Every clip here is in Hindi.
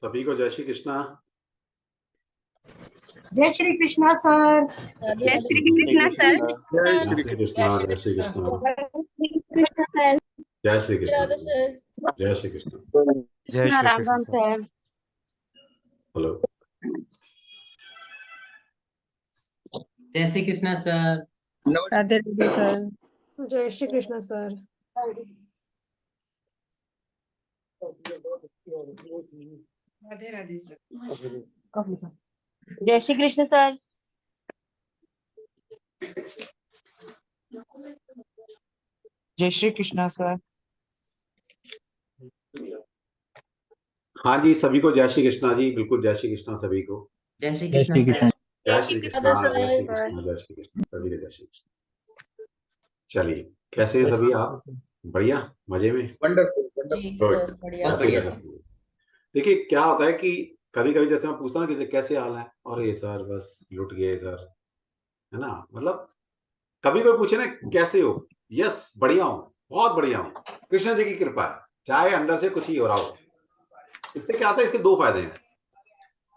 सभी को जय श्री कृष्णा। जय श्री कृष्णा सर। जय श्री कृष्णा सर। जय श्री कृष्णा। जय श्री कृष्णा। सर। जय श्री कृष्णा। जय श्री कृष्णा। जय श्री राम राम कृष्ण सर। हेलो। जय श्री कृष्णा सर। राधे राधे सर। जय श्री कृष्ण सर। राधे राधे सर। जय श्री कृष्ण सर। जय श्री कृष्णा सर। हाँ जी, सभी को जय श्री कृष्णा जी। बिल्कुल जय श्री कृष्णा सभी को। जय श्री कृष्णा सर। जय श्री कृष्णा। जय श्री कृष्णा। जय श्री कृष्णा सभी को जय श्री कृष्णा। चलिए, कैसे हैं सभी आप? बढ़िया, मजे में? वंडरफुल। जी Good. सर, बढ़िया। ऐसे ही रहना चाहिए। देखिए क्या होता है कि कभी कभी जैसे मैं पूछता हूँ किसी कैसे हाल है, और ये सर बस लुट गए सर, है ना। मतलब कभी कोई पूछे ना कैसे हो, यस बढ़िया हूँ, बहुत बढ़िया हूँ, कृष्ण जी की कृपा है, चाहे अंदर से कुछ ही हो रहा हो। इससे क्या होता है, इसके दो फायदे हैं।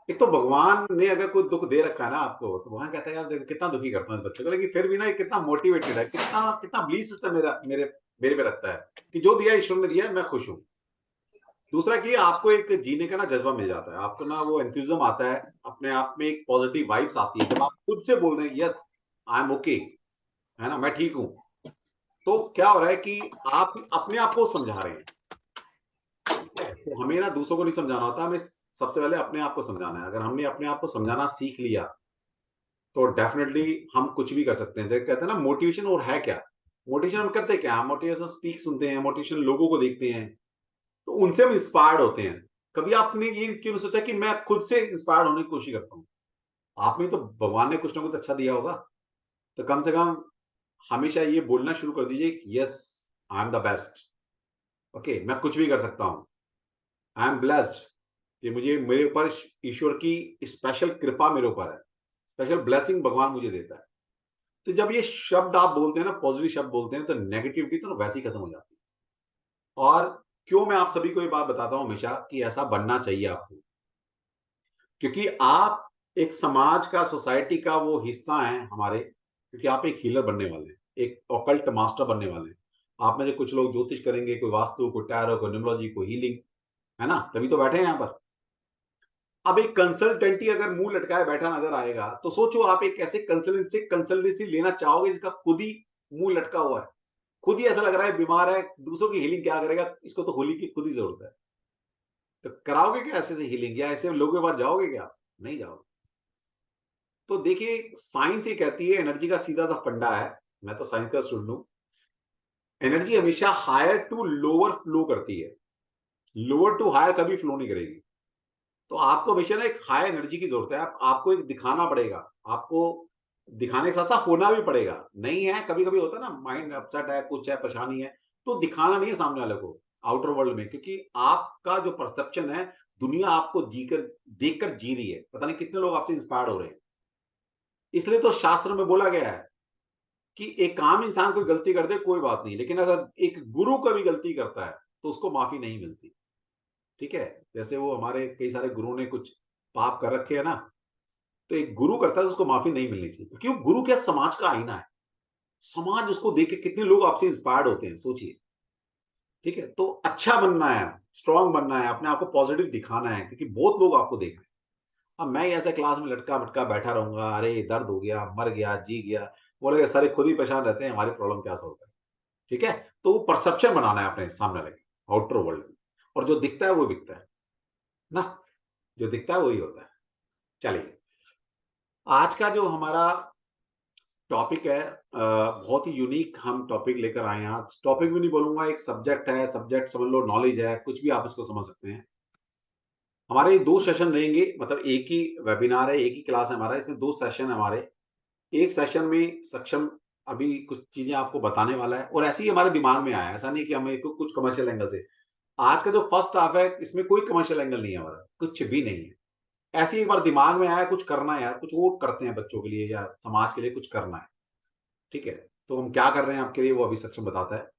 एक तो भगवान ने अगर कोई दुख दे रखा है ना आपको, तो वहां कहता है यार देखो कितना दुखी करता हूँ इस बच्चे को, लेकिन फिर भी ना ये कितना मोटिवेटेड है, कितना कितना बिलीफ सिस्टम मेरे मेरे पे रखता है कि जो दिया ईश्वर ने दिया है, मैं खुश हूँ। दूसरा कि आपको एक जीने का ना जज्बा मिल जाता है, आपको ना वो एंथुसिज्म आता है, अपने आप में एक पॉजिटिव वाइब्स आती है जब आप खुद से बोल रहे हैं यस आई एम ओके, है ना, मैं ठीक हूं। तो क्या हो रहा है कि आप अपने आप को समझा रहे हैं। ठीक है, तो हमें ना दूसरों को नहीं समझाना होता, हमें सबसे पहले अपने आप को समझाना है। अगर हमने अपने आप को समझाना सीख लिया तो डेफिनेटली हम कुछ भी कर सकते हैं। जैसे कहते हैं ना मोटिवेशन और है क्या, मोटिवेशन हम करते क्या, मोटिवेशन स्पीक सुनते हैं, मोटिवेशन लोगों को देखते हैं, तो उनसे हम इंस्पायर्ड होते हैं। कभी आपने ये क्यों नहीं सोचा कि मैं खुद से इंस्पायर्ड होने की कोशिश करता हूँ? आपने तो भगवान ने कुछ ना कुछ अच्छा दिया होगा, तो कम से कम हमेशा ये बोलना शुरू कर दीजिए yes I am the best, okay, मैं कुछ भी कर सकता हूँ, आई एम ब्लेस्ड, कि मुझे मेरे ऊपर ईश्वर की स्पेशल कृपा मेरे ऊपर है, स्पेशल ब्लेसिंग भगवान मुझे देता है। तो जब ये शब्द आप बोलते हैं ना, पॉजिटिव शब्द बोलते हैं, तो नेगेटिविटी तो वैसे ही खत्म हो जाती है। और क्यों मैं आप सभी को ये बात बताता हूं हमेशा कि ऐसा बनना चाहिए आपको, क्योंकि आप एक समाज का, सोसाइटी का वो हिस्सा हैं हमारे, क्योंकि आप एक हीलर बनने वाले हैं, एक ऑकल्ट मास्टर बनने वाले हैं। आप में से कुछ लोग ज्योतिष करेंगे, कोई वास्तु, कोई टैरो, कोई न्यूमरोलॉजी, कोई हीलिंग, है ना, तभी तो बैठे हैं यहाँ पर। अब एक कंसल्टेंट ही अगर मुंह लटकाए बैठा नजर आएगा, तो सोचो आप एक ऐसे कंसल्टेंट से कंसल्टेंसी लेना चाहोगे जिसका खुद ही मुंह लटका हुआ है, खुद ही ऐसा लग रहा है बीमार है, दूसरों की हीलिंग क्या करेगा, इसको तो होली की खुद ही जरूरत है। तो कराओगे क्या ऐसे से हीलिंग, या ऐसे लोगों के पास जाओगे क्या? नहीं जाओगे। तो देखिए साइंस ये कहती है, एनर्जी का सीधा सा फंडा है, मैं तो साइंस का स्टूडेंट हूं, एनर्जी हमेशा हायर टू लोअर फ्लो करती है, लोअर टू हायर कभी फ्लो नहीं करेगी। तो आपको हमेशा ना एक हाई एनर्जी की जरूरत है, आपको एक दिखाना पड़ेगा, आपको दिखाने के साथ साथ होना भी पड़ेगा। नहीं है, कभी कभी होता है ना माइंड अपसेट है, कुछ है, परेशानी है, तो दिखाना नहीं है सामने वाले को आउटर वर्ल्ड में, क्योंकि आपका जो परसेप्शन है, दुनिया आपको जीकर देखकर जी रही है, पता नहीं कितने लोग आपसे इंस्पायर्ड हो रहे हैं। इसलिए तो शास्त्र में बोला गया है कि एक आम इंसान कोई गलती कर दे कोई बात नहीं, लेकिन अगर एक गुरु कभी गलती करता है तो उसको माफी नहीं मिलती। ठीक है, जैसे वो हमारे कई सारे गुरुओं ने कुछ पाप कर रखे हैं ना, तो एक गुरु करता है तो उसको माफी नहीं मिलनी चाहिए, क्योंकि वो गुरु क्या, समाज का आईना है। समाज उसको देख के कितने लोग आपसे इंस्पायर्ड होते हैं, सोचिए। ठीक है, तो अच्छा बनना है, स्ट्रांग बनना है, अपने आप को पॉजिटिव दिखाना है, क्योंकि बहुत लोग आपको देख रहे हैं। अब मैं ऐसे क्लास में लटका मटका बैठा रहूंगा, अरे दर्द हो गया, मर गया, जी गया, बोलेगा सारे खुद ही परेशान रहते हैं, हमारी प्रॉब्लम क्या सॉल्व करें। ठीक है, तो वो परसेप्शन बनाना है अपने सामने लगे आउटर वर्ल्ड में, और जो दिखता है वो बिकता है ना, जो दिखता है वही होता है। चलिए, आज का जो हमारा टॉपिक है, बहुत ही यूनिक हम टॉपिक लेकर आए हैं। आज टॉपिक भी नहीं बोलूंगा, एक सब्जेक्ट है, सब्जेक्ट समझ लो, नॉलेज है, कुछ भी आप इसको समझ सकते हैं। हमारे दो सेशन रहेंगे, मतलब एक ही वेबिनार है, एक ही क्लास है हमारा, इसमें दो सेशन है हमारे। एक सेशन में सक्षम अभी कुछ चीजें आपको बताने वाला है, और ऐसे ही हमारे दिमाग में आया, ऐसा नहीं कि हमें कुछ कमर्शियल एंगल से। आज का जो फर्स्ट हाफ है इसमें कोई कमर्शियल एंगल नहीं है हमारा, कुछ भी नहीं है। ऐसे ही एक बार दिमाग में आया कुछ करना है यार, कुछ वो करते हैं बच्चों के लिए या समाज के लिए कुछ करना है। ठीक है, तो हम क्या कर रहे हैं आपके लिए वो अभी सक्षम बताता है।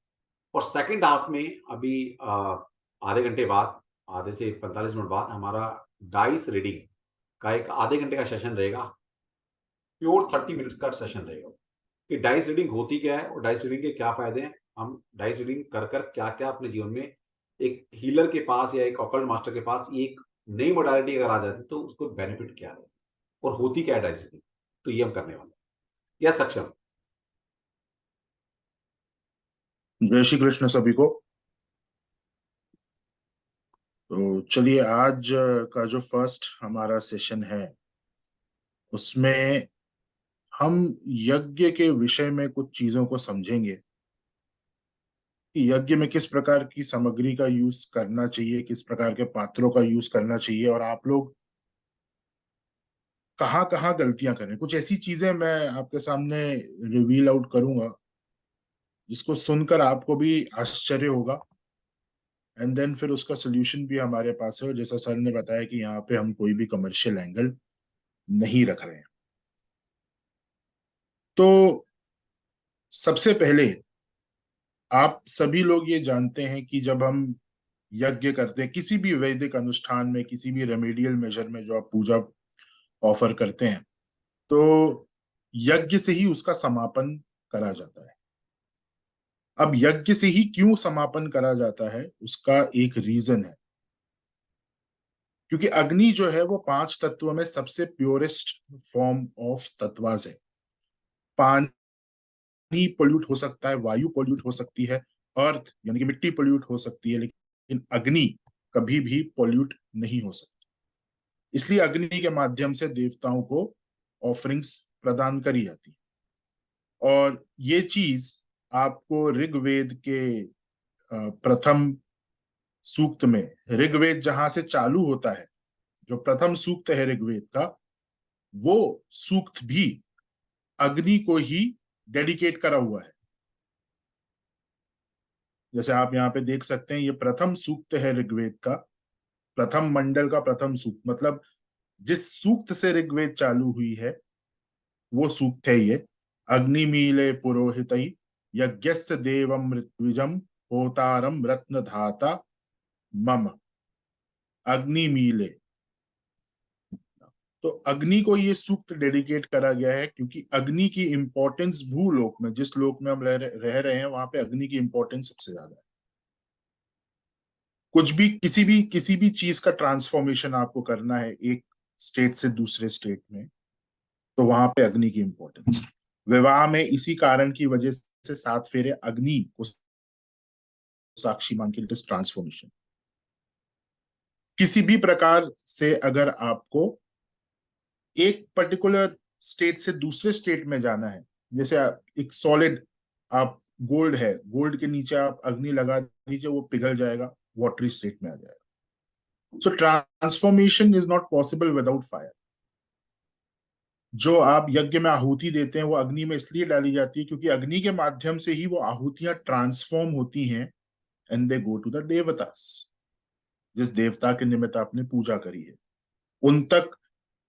और सेकंड हाफ में अभी आधे घंटे बाद आधे से 45 मिनट बाद हमारा डाइस रीडिंग का एक आधे घंटे का सेशन रहेगा, प्योर 30 मिनट्स का सेशन रहेगा कि डाइस रीडिंग होती क्या है और डाइस रीडिंग के क्या फायदे हैं, हम डाइस रीडिंग कर कर क्या क्या अपने जीवन में एक हीलर के पास या एक ऑकल्ट मास्टर के पास ये एक नई मोडालिटी अगर आ जाती तो उसको बेनिफिट क्या है और होती क्या है डाइस रीडिंग, तो ये हम करने वाले हैं। यस सक्षम। जय श्री कृष्ण सभी को। तो चलिए आज का जो फर्स्ट हमारा सेशन है उसमें हम यज्ञ के विषय में कुछ चीजों को समझेंगे कि यज्ञ में किस प्रकार की सामग्री का यूज करना चाहिए, किस प्रकार के पात्रों का यूज करना चाहिए और आप लोग कहाँ कहाँ गलतियां करें। कुछ ऐसी चीजें मैं आपके सामने रिवील आउट करूंगा जिसको सुनकर आपको भी आश्चर्य होगा एंड देन फिर उसका सोल्यूशन भी हमारे पास है। और जैसा सर ने बताया कि यहाँ पे हम कोई भी कमर्शियल एंगल नहीं रख रहे हैं। तो सबसे पहले आप सभी लोग ये जानते हैं कि जब हम यज्ञ करते हैं किसी भी वैदिक अनुष्ठान में, किसी भी रेमेडियल मेजर में जो आप पूजा ऑफर करते हैं, तो यज्ञ से ही उसका समापन करा जाता है। अब यज्ञ से ही क्यों समापन करा जाता है उसका एक रीजन है, क्योंकि अग्नि जो है वो 5 तत्वों में सबसे प्योरेस्ट फॉर्म ऑफ तत्वास है। पानी पोल्यूट हो सकता है, वायु पोल्यूट हो सकती है, अर्थ यानी कि मिट्टी पोल्यूट हो सकती है, लेकिन अग्नि कभी भी पोल्यूट नहीं हो सकती। इसलिए अग्नि के माध्यम से देवताओं को ऑफरिंग्स प्रदान करी जाती है। और ये चीज आपको ऋग्वेद के प्रथम सूक्त में, ऋग्वेद जहां से चालू होता है, जो प्रथम सूक्त है ऋग्वेद का, वो सूक्त भी अग्नि को ही डेडिकेट करा हुआ है। जैसे आप यहाँ पे देख सकते हैं, ये प्रथम सूक्त है ऋग्वेद का, प्रथम मंडल का प्रथम सूक्त, मतलब जिस सूक्त से ऋग्वेद चालू हुई है वो सूक्त है ये। अग्निमीले पुरोहितई यज्ञस्य देवम ऋत्विजम होतारम रत्न धाता मम। अग्निमीले, तो अग्नि को ये सूक्त डेडिकेट करा गया है क्योंकि अग्नि की इंपॉर्टेंस भूलोक में, जिस लोक में हम रह रहे हैं, वहां पे अग्नि की इंपॉर्टेंस सबसे ज्यादा है। कुछ भी किसी भी चीज का ट्रांसफॉर्मेशन आपको करना है एक स्टेट से दूसरे स्टेट में, तो वहां पे अग्नि की इंपॉर्टेंस। विवाह में इसी कारण की वजह से 7 फेरे अग्नि को साक्षी मान के ट्रांसफॉर्मेशन। किसी भी प्रकार से अगर आपको एक पर्टिकुलर स्टेट से दूसरे स्टेट में जाना है, जैसे एक सॉलिड आप गोल्ड है, गोल्ड के नीचे आप अग्नि लगा दीजिए, वो पिघल जाएगा, वाटरी स्टेट में आ जाएगा। So transformation is not possible without fire. जो आप यज्ञ में आहुति देते हैं वो अग्नि में इसलिए डाली जाती है क्योंकि अग्नि के माध्यम से ही वो आहुतियां ट्रांसफॉर्म होती हैं and they go to the devatas. जिस देवता के निमित्त आपने पूजा करी है उन तक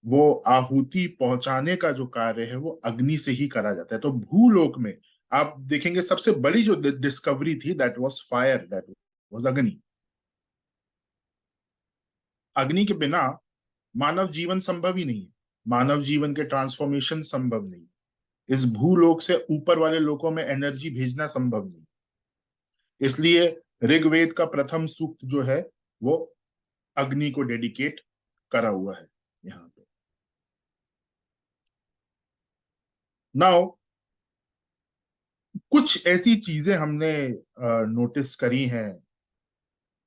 वो आहुति पहुंचाने का जो कार्य है वो अग्नि से ही करा जाता है। तो भूलोक में आप देखेंगे सबसे बड़ी जो डिस्कवरी थी, that was fire, that was अग्नि। अग्नि के बिना मानव जीवन संभव ही नहीं है, मानव जीवन के ट्रांसफॉर्मेशन संभव नहीं, इस भूलोक से ऊपर वाले लोकों में एनर्जी भेजना संभव नहीं। इसलिए ऋग्वेद का प्रथम सूक्त जो है वो अग्नि को डेडिकेट करा हुआ है यहाँ पे। नाउ कुछ ऐसी चीजें हमने नोटिस करी हैं,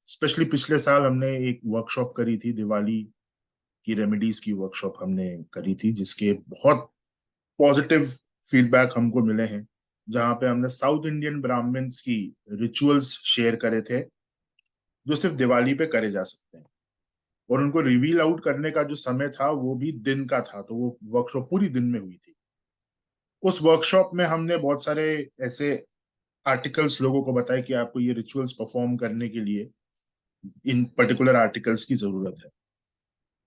स्पेशली पिछले साल हमने एक वर्कशॉप करी थी, दिवाली की रेमेडीज की वर्कशॉप हमने करी थी, जिसके बहुत पॉजिटिव फीडबैक हमको मिले हैं, जहां पे हमने साउथ इंडियन ब्राह्मण्स की रिचुअल्स शेयर करे थे जो सिर्फ दिवाली पे करे जा सकते हैं, और उनको रिवील आउट करने का जो समय था वो भी दिन का था, तो वो वर्कशॉप पूरी दिन में हुई थी। उस वर्कशॉप में हमने बहुत सारे ऐसे आर्टिकल्स लोगों को बताए कि आपको ये रिचुअल्स परफॉर्म करने के लिए इन पर्टिकुलर आर्टिकल्स की जरूरत है,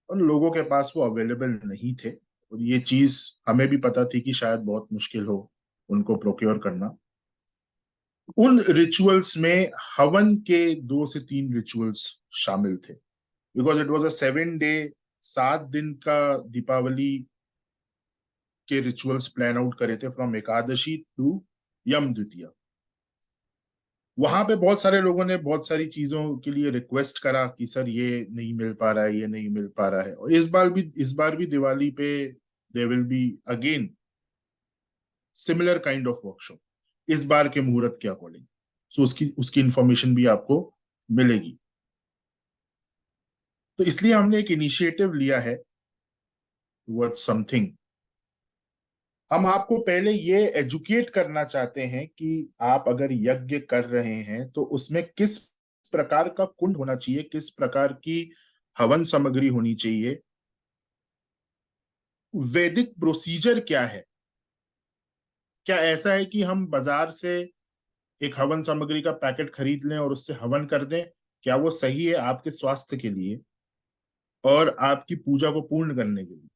और लोगों के पास वो अवेलेबल नहीं थे। और ये चीज हमें भी पता थी कि शायद बहुत मुश्किल हो उनको प्रोक्योर करना। उन रिचुअल्स में हवन के 2 से 3 रिचुअल्स शामिल थे, because it was a 7 day, 7 दिन का दीपावली के रिचुअल्स प्लान आउट करे थे, फ्रॉम एकादशी टू यम द्वितीया। वहां पे बहुत सारे लोगों ने बहुत सारी चीजों के लिए रिक्वेस्ट करा कि सर ये नहीं मिल पा रहा है, ये नहीं मिल पा रहा है। और इस बार भी दिवाली पे there will be again similar kind of workshop, इस बार के मुहूर्त के अकॉर्डिंग। सो उसकी इंफॉर्मेशन भी आपको मिलेगी। तो इसलिए हमने एक इनिशिएटिव लिया है टुवर्ड्स समथिंग। हम आपको पहले ये एजुकेट करना चाहते हैं कि आप अगर यज्ञ कर रहे हैं तो उसमें किस प्रकार का कुंड होना चाहिए, किस प्रकार की हवन सामग्री होनी चाहिए, वैदिक प्रोसीजर क्या है। क्या ऐसा है कि हम बाजार से एक हवन सामग्री का पैकेट खरीद लें और उससे हवन कर दें? क्या वो सही है आपके स्वास्थ्य के लिए और आपकी पूजा को पूर्ण करने के लिए?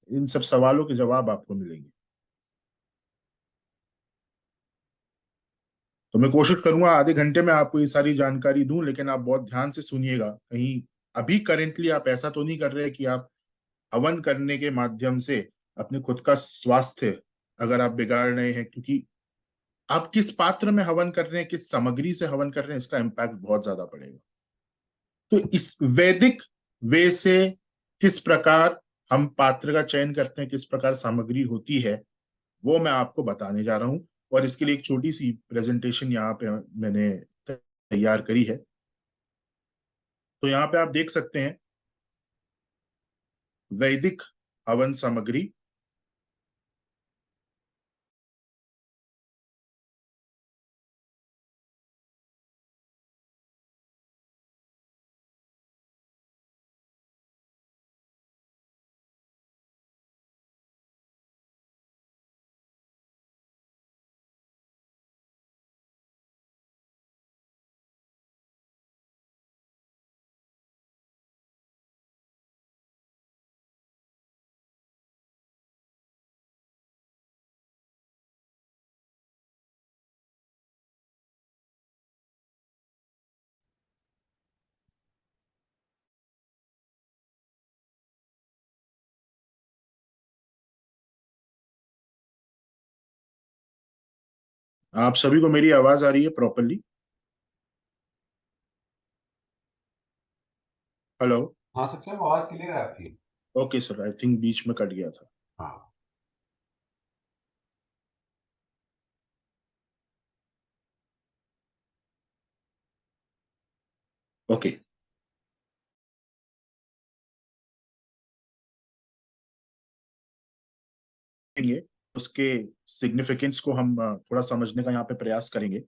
इन सब सवालों के जवाब आपको मिलेंगे। तो मैं कोशिश करूंगा आधे घंटे में आपको ये सारी जानकारी दूं, लेकिन आप बहुत ध्यान से सुनिएगा। कहीं अभी करेंटली आप ऐसा तो नहीं कर रहे कि आप हवन करने के माध्यम से अपने खुद का स्वास्थ्य अगर आप बिगाड़ रहे हैं, क्योंकि आप किस पात्र में हवन कर रहे हैं, किस सामग्री से हवन कर रहे हैं, इसका इम्पैक्ट बहुत ज्यादा पड़ेगा। तो इस वैदिक वे से किस प्रकार हम पात्र का चयन करते हैं, किस प्रकार सामग्री होती है, वो मैं आपको बताने जा रहा हूं। और इसके लिए एक छोटी सी प्रेजेंटेशन यहाँ पे मैंने तैयार करी है। तो यहाँ पे आप देख सकते हैं वैदिक हवन सामग्री। आप सभी को मेरी आवाज आ रही है प्रॉपरली? हेलो? हाँ सर, आवाज क्लियर है आपकी। ओके सर, आई थिंक बीच में कट गया था। हाँ ओके। उसके सिग्निफिकेंस को हम थोड़ा समझने का यहाँ पे प्रयास करेंगे।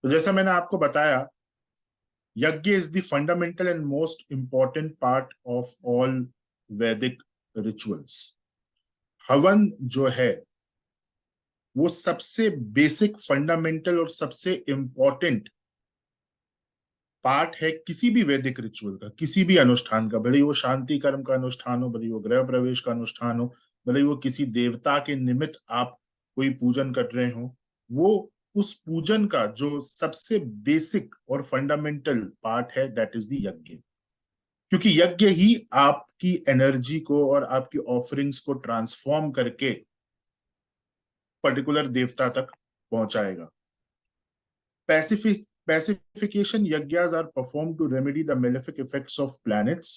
तो जैसा मैंने आपको बताया, यज्ञ is the fundamental and most important part of all वैदिक रिचुअल्स। हवन जो है वो सबसे बेसिक, फंडामेंटल और सबसे इंपॉर्टेंट पार्ट है किसी भी वैदिक रिचुअल का, किसी भी अनुष्ठान का। भले ही वो शांति कर्म का अनुष्ठान हो, भले ही वो गृह प्रवेश का अनुष्ठान हो, भले ही वो किसी देवता के निमित्त आप कोई पूजन कर रहे हो, वो उस पूजन का जो सबसे बेसिक और फंडामेंटल पार्ट है, दैट इज द यज्ञ। क्योंकि यज्ञ ही आपकी एनर्जी को और आपकी ऑफरिंग्स को ट्रांसफॉर्म करके पर्टिकुलर देवता तक पहुंचाएगा। Pacification yajnas are performed to remedy the malefic effects of planets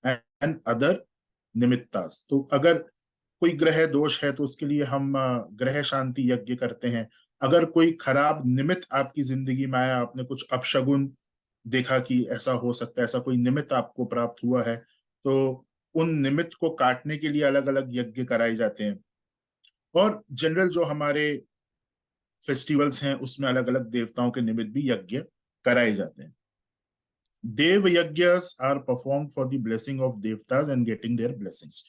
and other निमित्तास। तो अगर कोई ग्रह दोष है तो उसके लिए हम ग्रह शांति यज्ञ करते हैं। अगर कोई खराब निमित्त आपकी जिंदगी में आया, आपने कुछ अपशगुन देखा कि ऐसा हो सकता है, ऐसा कोई निमित्त आपको प्राप्त हुआ है, तो उन निमित्त को काटने के लिए अलग अलग यज्ञ कराए जाते हैं। और जनरल जो हमारे फेस्टिवल्स हैं उसमें अलग अलग देवताओं के निमित्त भी यज्ञ कराए जाते हैं। देव यज्ञस are perform for the blessing of devatas and getting their blessings.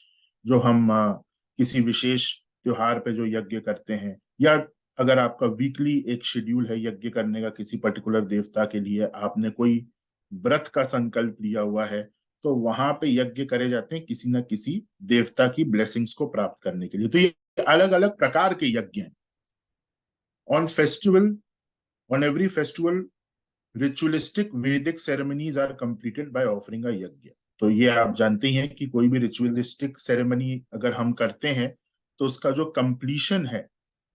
जो हम किसी विशेष त्योहार पे जो यज्ञ करते हैं, या अगर आपका वीकली एक शेड्यूल है यज्ञ करने का किसी पर्टिकुलर देवता के लिए, आपने कोई व्रत का संकल्प लिया हुआ है, तो वहां पे यज्ञ करे जाते हैं किसी ना किसी देवता की ब्लेसिंग्स को प्राप्त करने के लिए। तो ये अलग अलग प्रकार के यज्ञ हैं। On festival, on every festival ritualistic Vedic ceremonies are completed by offering a yagya. तो ये आप जानते ही हैं कि कोई भी रिचुअलिस्टिक सेरेमनी अगर हम करते हैं तो उसका जो कंप्लीशन है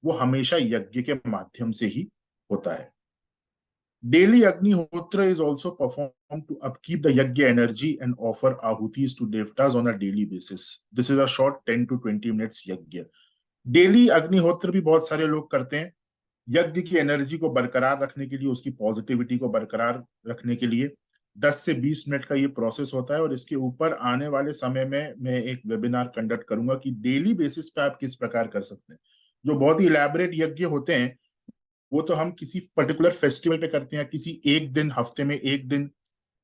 वो हमेशा यज्ञ के माध्यम से ही होता है। Daily Agnihotra is also performed to upkeep the yajna energy and offer ahutis to devtas on a daily basis. This is a short 10 to 20 minutes यज्ञ। डेली अग्निहोत्र भी बहुत सारे लोग करते हैं यज्ञ की एनर्जी को बरकरार रखने के लिए, उसकी पॉजिटिविटी को बरकरार रखने के लिए। 10 से 20 मिनट का ये प्रोसेस होता है और इसके ऊपर आने वाले समय में मैं एक वेबिनार कंडक्ट करूंगा कि डेली बेसिस पे आप किस प्रकार कर सकते हैं। जो बहुत ही इलेबोरेट यज्ञ होते हैं वो तो हम किसी पर्टिकुलर फेस्टिवल पे करते हैं, किसी एक दिन, हफ्ते में एक दिन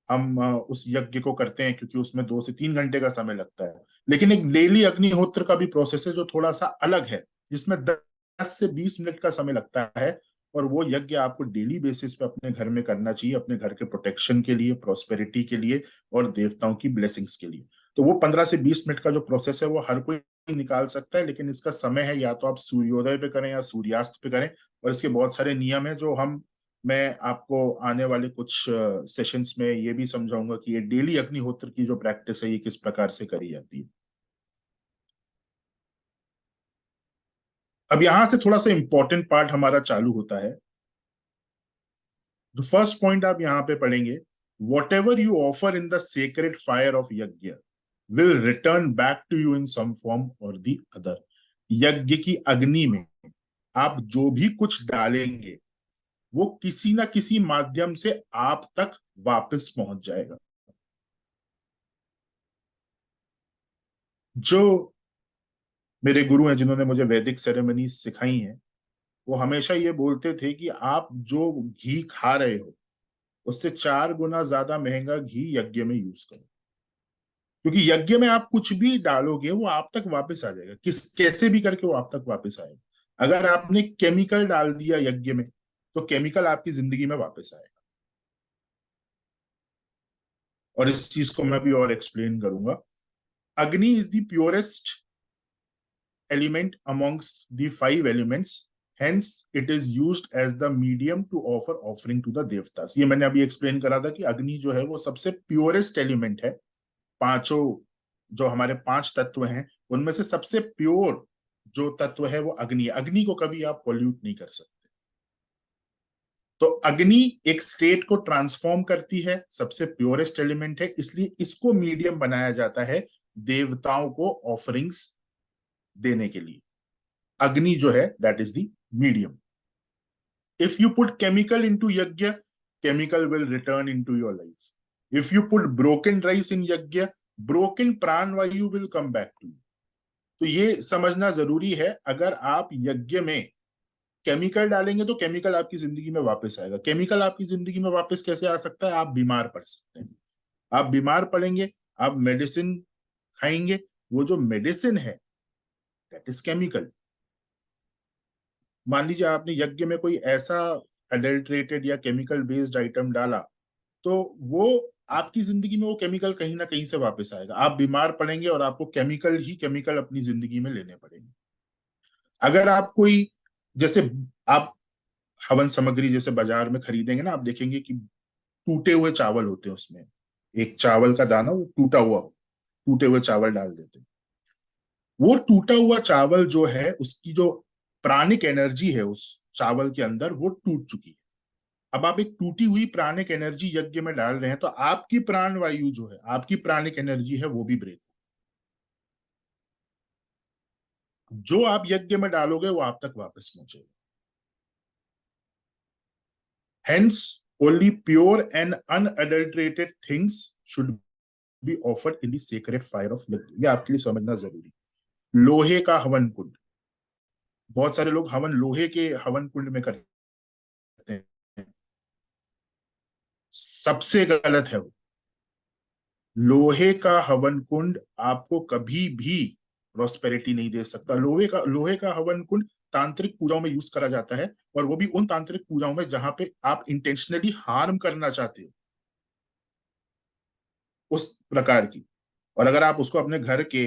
हम उस यज्ञ को करते हैं क्योंकि उसमें 2 से 3 घंटे का समय लगता है। लेकिन एक डेली अग्निहोत्र का भी प्रोसेस है जो थोड़ा सा अलग है, जिसमें 10 से 20 मिनट का समय लगता है और वो यज्ञ आपको डेली बेसिस पे अपने घर में करना चाहिए, अपने घर के प्रोटेक्शन के लिए, प्रॉस्पेरिटी के लिए और देवताओं की ब्लेसिंग्स के लिए। तो वो 15 से 20 मिनट का जो प्रोसेस है वो हर कोई निकाल सकता है, लेकिन इसका समय है या तो आप सूर्योदय पे करें या सूर्यास्त पे करें। और इसके बहुत सारे नियम है जो मैं आपको आने वाले कुछ सेशंस में ये भी समझाऊंगा कि ये डेली अग्निहोत्र की जो प्रैक्टिस है ये किस प्रकार से करी जाती है। अब यहां से थोड़ा सा इंपॉर्टेंट पार्ट हमारा चालू होता है। जो फर्स्ट पॉइंट आप यहां पे पढ़ेंगे, whatever you offer in the sacred fire of yagya will return back to you in some form और दी अदर। यज्ञ की अग्नि में आप जो भी कुछ डालेंगे वो किसी ना किसी माध्यम से आप तक वापस पहुंच जाएगा। जो मेरे गुरु हैं जिन्होंने मुझे वैदिक सेरेमनी सिखाई हैं, वो हमेशा ये बोलते थे कि आप जो घी खा रहे हो उससे 4 गुना ज्यादा महंगा घी यज्ञ में यूज करो, क्योंकि यज्ञ में आप कुछ भी डालोगे वो आप तक वापस आ जाएगा, कैसे भी करके वो आप तक वापस आएगा। अगर आपने केमिकल डाल दिया यज्ञ में तो केमिकल आपकी जिंदगी में वापस आएगा। और इस चीज को मैं भी और एक्सप्लेन करूंगा। Agni is the purest element amongst the 5 elements, hence it is used as the medium to offer offering to the devatas. ये मैंने अभी एक्सप्लेन करा था कि अग्नि जो है वो सबसे प्योरेस्ट एलिमेंट है। पांचों जो हमारे 5 तत्व हैं उनमें से सबसे प्योर जो तत्व है वो अग्नि है। अग्नि को कभी आप पॉल्यूट नहीं कर सकते। तो अग्नि एक स्टेट को ट्रांसफॉर्म करती है, सबसे प्योरेस्ट एलिमेंट है, इसलिए इसको मीडियम बनाया जाता है देवताओं को ऑफरिंग्स देने के लिए। अग्नि जो है that is the medium. If you put chemical into yagya, chemical will return into your life. If you put broken rice in yagya, broken prana vayu will come back to you. तो ये समझना जरूरी है, अगर आप यज्ञ में केमिकल डालेंगे तो केमिकल आपकी जिंदगी में वापस आएगा। केमिकल आपकी जिंदगी में वापस कैसे आ सकता है? आप बीमार पड़ सकते हैं। आप बीमार पड़ेंगे, आप मेडिसिन खाएंगे, वो जो मेडिसिन है दैट इज केमिकल। मान लीजिए आपने यज्ञ में कोई ऐसा अडल्ट्रेटेड या केमिकल बेस्ड आइटम डाला तो वो आपकी जिंदगी में वो केमिकल कहीं ना कहीं से वापस आएगा। आप बीमार पड़ेंगे और आपको केमिकल ही केमिकल अपनी जिंदगी में लेने पड़ेंगे। अगर आप कोई, जैसे आप हवन सामग्री जैसे बाजार में खरीदेंगे ना, आप देखेंगे कि टूटे हुए चावल होते हैं, उसमें एक चावल का दाना वो टूटा हुआ, टूटे हुए चावल डाल देते हैं। वो टूटा हुआ चावल जो है उसकी जो प्राणिक एनर्जी है उस चावल के अंदर वो टूट चुकी है। अब आप एक टूटी हुई प्राणिक एनर्जी यज्ञ में डाल रहे हैं तो आपकी प्राण वायु जो है, आपकी प्राणिक एनर्जी है वो भी ब्रेक। जो आप यज्ञ में डालोगे वो आप तक वापस पहुंचेगा। Hence, only pure and unadulterated things should be offered in the sacred fire of yajna. ये आपके लिए समझना जरूरी। लोहे का हवन कुंड, बहुत सारे लोग हवन लोहे के हवन कुंड में करते हैं, सबसे गलत है वो। लोहे का हवन कुंड आपको कभी भी प्रॉस्पेरिटी नहीं दे सकता। लोहे का हवन कुंड तांत्रिक पूजाओं में यूज करा जाता है, और वो भी उन तांत्रिक पूजाओं में जहां पे आप इंटेंशनली हार्म करना चाहते हो। उस प्रकार की। और अगर आप उसको अपने घर के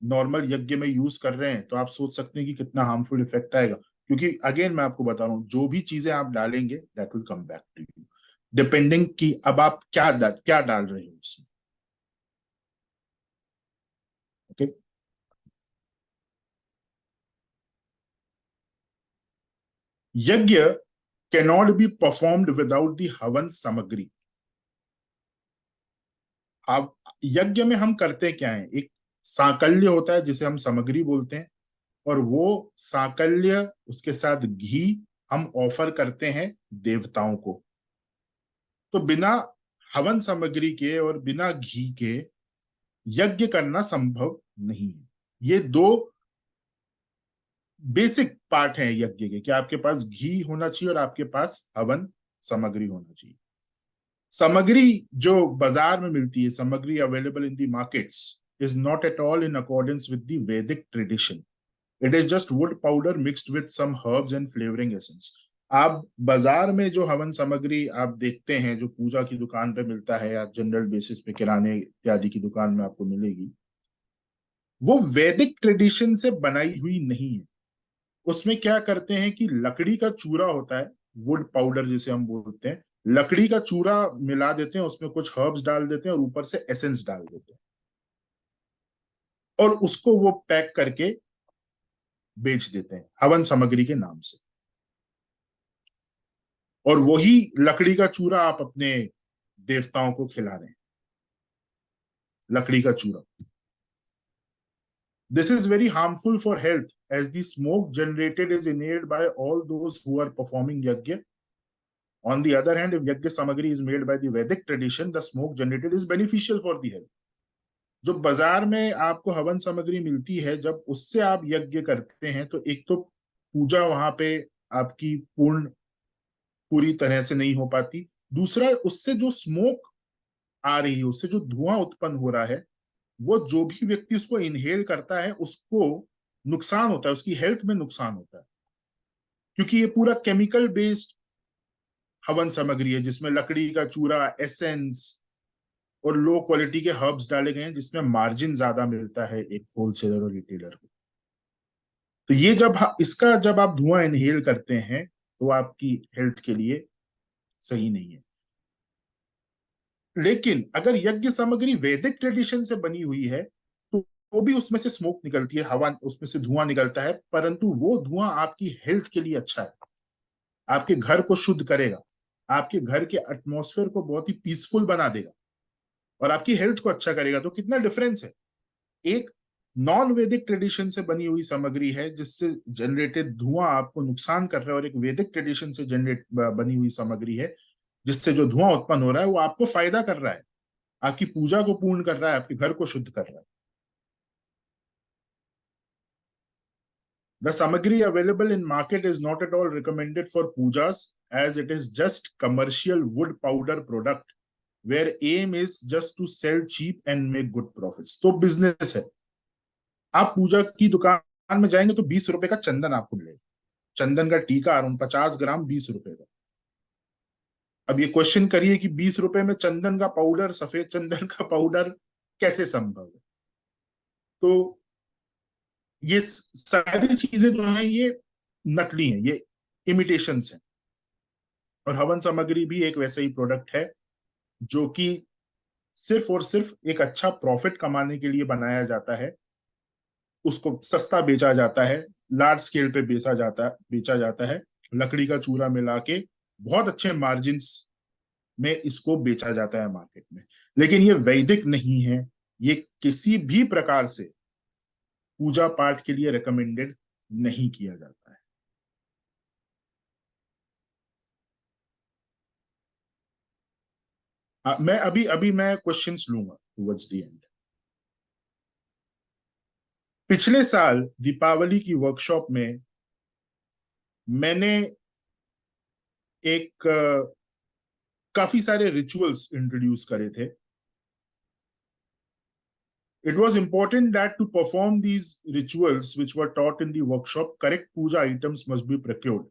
नॉर्मल यज्ञ में यूज कर रहे हैं तो आप सोच सकते हैं कि कितना हार्मफुल इफेक्ट आएगा, क्योंकि अगेन मैं आपको बता रहा हूं, जो भी चीजें आप डालेंगे that will come back to you, depending कि अब आप क्या डाल रहे हैं उसमें। ओके, यज्ञ cannot be performed without the हवन सामग्री। अब यज्ञ में हम करते क्या है, एक सांकल्य होता है जिसे हम सामग्री बोलते हैं, और वो सांकल्य उसके साथ घी हम ऑफर करते हैं देवताओं को। तो बिना हवन सामग्री के और बिना घी के यज्ञ करना संभव नहीं है। ये दो बेसिक पार्ट हैं यज्ञ के, कि आपके पास घी होना चाहिए और आपके पास हवन सामग्री होना चाहिए। सामग्री जो बाजार में मिलती है, samagri available in the markets, is not at all in accordance with the Vedic tradition. It is just wood powder mixed with some herbs and flavouring essence. आप बाजार में जो हवन सामग्री आप देखते हैं, जो पूजा की दुकान पे मिलता है या जनरल बेसिस पे किराने इत्यादि की दुकान में आपको मिलेगी, वो वैदिक ट्रेडिशन से बनाई हुई नहीं है। उसमें क्या करते हैं कि लकड़ी का चूरा होता है, वुड पाउडर जिसे हम बोलते हैं, लकड़ी का चूरा मिला देते हैं, उसमें कुछ हर्ब्स डाल देते हैं और ऊपर से एसेंस डाल देते हैं, और उसको वो पैक करके बेच देते हैं हवन सामग्री के नाम से। और वही लकड़ी का चूरा आप अपने देवताओं को खिला रहे हैं, लकड़ी का चूरा। This is very harmful for health as the smoke generated is inhaled by all those who are performing yajna. On the other hand, if yajna samagri is made by the Vedic tradition, the smoke generated is beneficial for the health. जो बाजार में आपको हवन सामग्री मिलती है, जब उससे आप यज्ञ करते हैं तो एक तो पूजा वहां पे आपकी पूरी तरह से नहीं हो पाती, दूसरा उससे जो स्मोक आ रही है, उससे जो धुआं उत्पन्न हो रहा है, वो जो भी व्यक्ति उसको इनहेल करता है उसको नुकसान होता है, उसकी हेल्थ में नुकसान होता है, क्योंकि ये पूरा केमिकल बेस्ड हवन सामग्री है जिसमें लकड़ी का चूरा, एसेंस और लो क्वालिटी के हर्ब्स डाले गए हैं, जिसमें मार्जिन ज्यादा मिलता है एक होलसेलर और रिटेलर को। तो ये जब आप धुआं इनहेल करते हैं तो आपकी हेल्थ के लिए सही नहीं है। लेकिन अगर यज्ञ सामग्री वैदिक ट्रेडिशन से बनी हुई है तो भी उसमें से स्मोक निकलती है, हवा, उसमें से धुआं निकलता है, परंतु वो धुआं आपकी हेल्थ के लिए अच्छा है, आपके घर को शुद्ध करेगा, आपके घर के एटमॉस्फेयर को बहुत ही पीसफुल बना देगा और आपकी हेल्थ को अच्छा करेगा। तो कितना डिफरेंस है, एक नॉन वैदिक ट्रेडिशन से बनी हुई सामग्री है जिससे जनरेटेड धुआं आपको नुकसान कर रहा है, और एक वैदिक ट्रेडिशन से बनी हुई सामग्री है जिससे जो धुआं उत्पन्न हो रहा है वो आपको फायदा कर रहा है, आपकी पूजा को पूर्ण कर रहा है, आपके घर को शुद्ध कर रहा है। The samagri available in market is not at all recommended for pujas, as it is just commercial wood powder product where aim is just to sell cheap and make good profits. तो बिजनेस है। आप पूजा की दुकान में जाएंगे तो 20 रुपए का चंदन आपको मिलेगा, चंदन का टीका 50 ग्राम 20 रुपए का। अब ये क्वेश्चन करिए कि 20 रुपए में चंदन का पाउडर, सफेद चंदन का पाउडर कैसे संभव है? तो ये सारी चीजें जो है ये नकली हैं, ये इमिटेशंस हैं। और हवन सामग्री भी एक वैसा ही प्रोडक्ट है जो कि सिर्फ और सिर्फ एक अच्छा प्रॉफिट कमाने के लिए बनाया जाता है, उसको सस्ता बेचा जाता है, लार्ज स्केल पे बेचा जाता है, लकड़ी का चूरा मिला के बहुत अच्छे मार्जिन्स में इसको बेचा जाता है मार्केट में। लेकिन ये वैदिक नहीं है, ये किसी भी प्रकार से पूजा पाठ के लिए रिकमेंडेड नहीं किया जाता है। मैं अभी मैं क्वेश्चंस लूंगा टुवर्ड्स द एंड। पिछले साल दीपावली की वर्कशॉप में मैंने एक काफी सारे रिचुअल्स इंट्रोड्यूस करे थे। It was important that to perform these rituals which were taught in the workshop, correct puja items must be procured.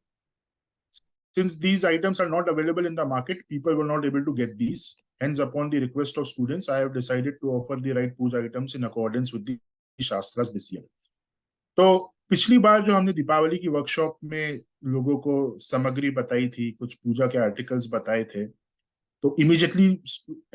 Since these items are not available in the market, people were not able to get these. Hence, upon the request of students, I have decided to offer the right puja items in accordance with the shastras this year. तो पिछली बार जो हमने दीपावली की वर्कशॉप में लोगों को सामग्री बताई थी, कुछ पूजा के आर्टिकल्स बताए थे, तो इमीडिएटली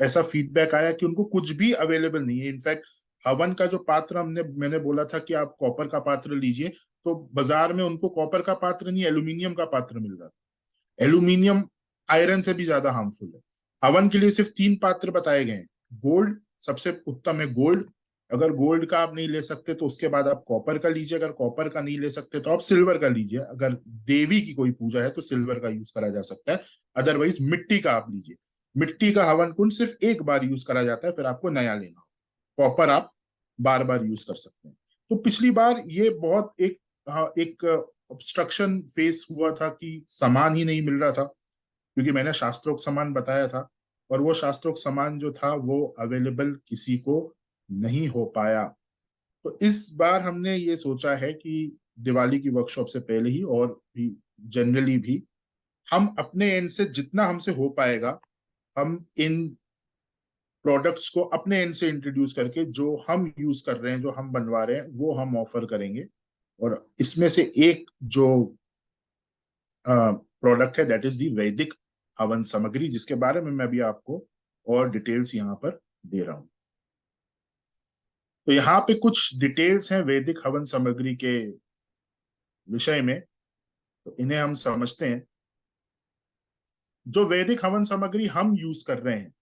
ऐसा फीडबैक आया कि उनको कुछ भी अवेलेबल नहीं है। इनफैक्ट हवन का जो पात्र मैंने बोला था कि आप कॉपर का पात्र लीजिए, तो बाजार में उनको कॉपर का पात्र नहीं, एल्यूमिनियम का पात्र मिल रहा था। एल्यूमिनियम आयरन से भी ज्यादा हार्मफुल है। हवन के लिए सिर्फ 3 पात्र बताए गए हैं। गोल्ड सबसे उत्तम है, गोल्ड। अगर गोल्ड का आप नहीं ले सकते तो उसके बाद आप कॉपर का लीजिए। अगर कॉपर का नहीं ले सकते तो आप सिल्वर का लीजिए। अगर देवी की कोई पूजा है तो सिल्वर का यूज करा जा सकता है, अदरवाइज मिट्टी का आप लीजिए। मिट्टी का हवन कुंड सिर्फ एक बार यूज करा जाता है, फिर आपको नया लेना हो। कॉपर आप बार बार यूज कर सकते हैं। तो पिछली बार ये बहुत एक ऑब्स्ट्रक्शन फेस हुआ था कि सामान ही नहीं मिल रहा था, क्योंकि मैंने शास्त्रोक्त सामान बताया था और वो शास्त्रोक्त सामान जो था वो अवेलेबल किसी को नहीं हो पाया। तो इस बार हमने ये सोचा है कि दिवाली की वर्कशॉप से पहले ही और भी जनरली भी हम अपने एंड से जितना हमसे हो पाएगा, हम इन प्रोडक्ट्स को अपने एंड से इंट्रोड्यूस करके जो हम यूज कर रहे हैं, जो हम बनवा रहे हैं, वो हम ऑफर करेंगे। और इसमें से एक जो प्रोडक्ट है दैट इज दी वैदिक हवन सामग्री, जिसके बारे में मैं भी आपको और डिटेल्स यहाँ पर दे रहा हूं। तो यहाँ पे कुछ डिटेल्स हैं वैदिक हवन सामग्री के विषय में, तो इन्हें हम समझते हैं। जो वैदिक हवन सामग्री हम यूज कर रहे हैं,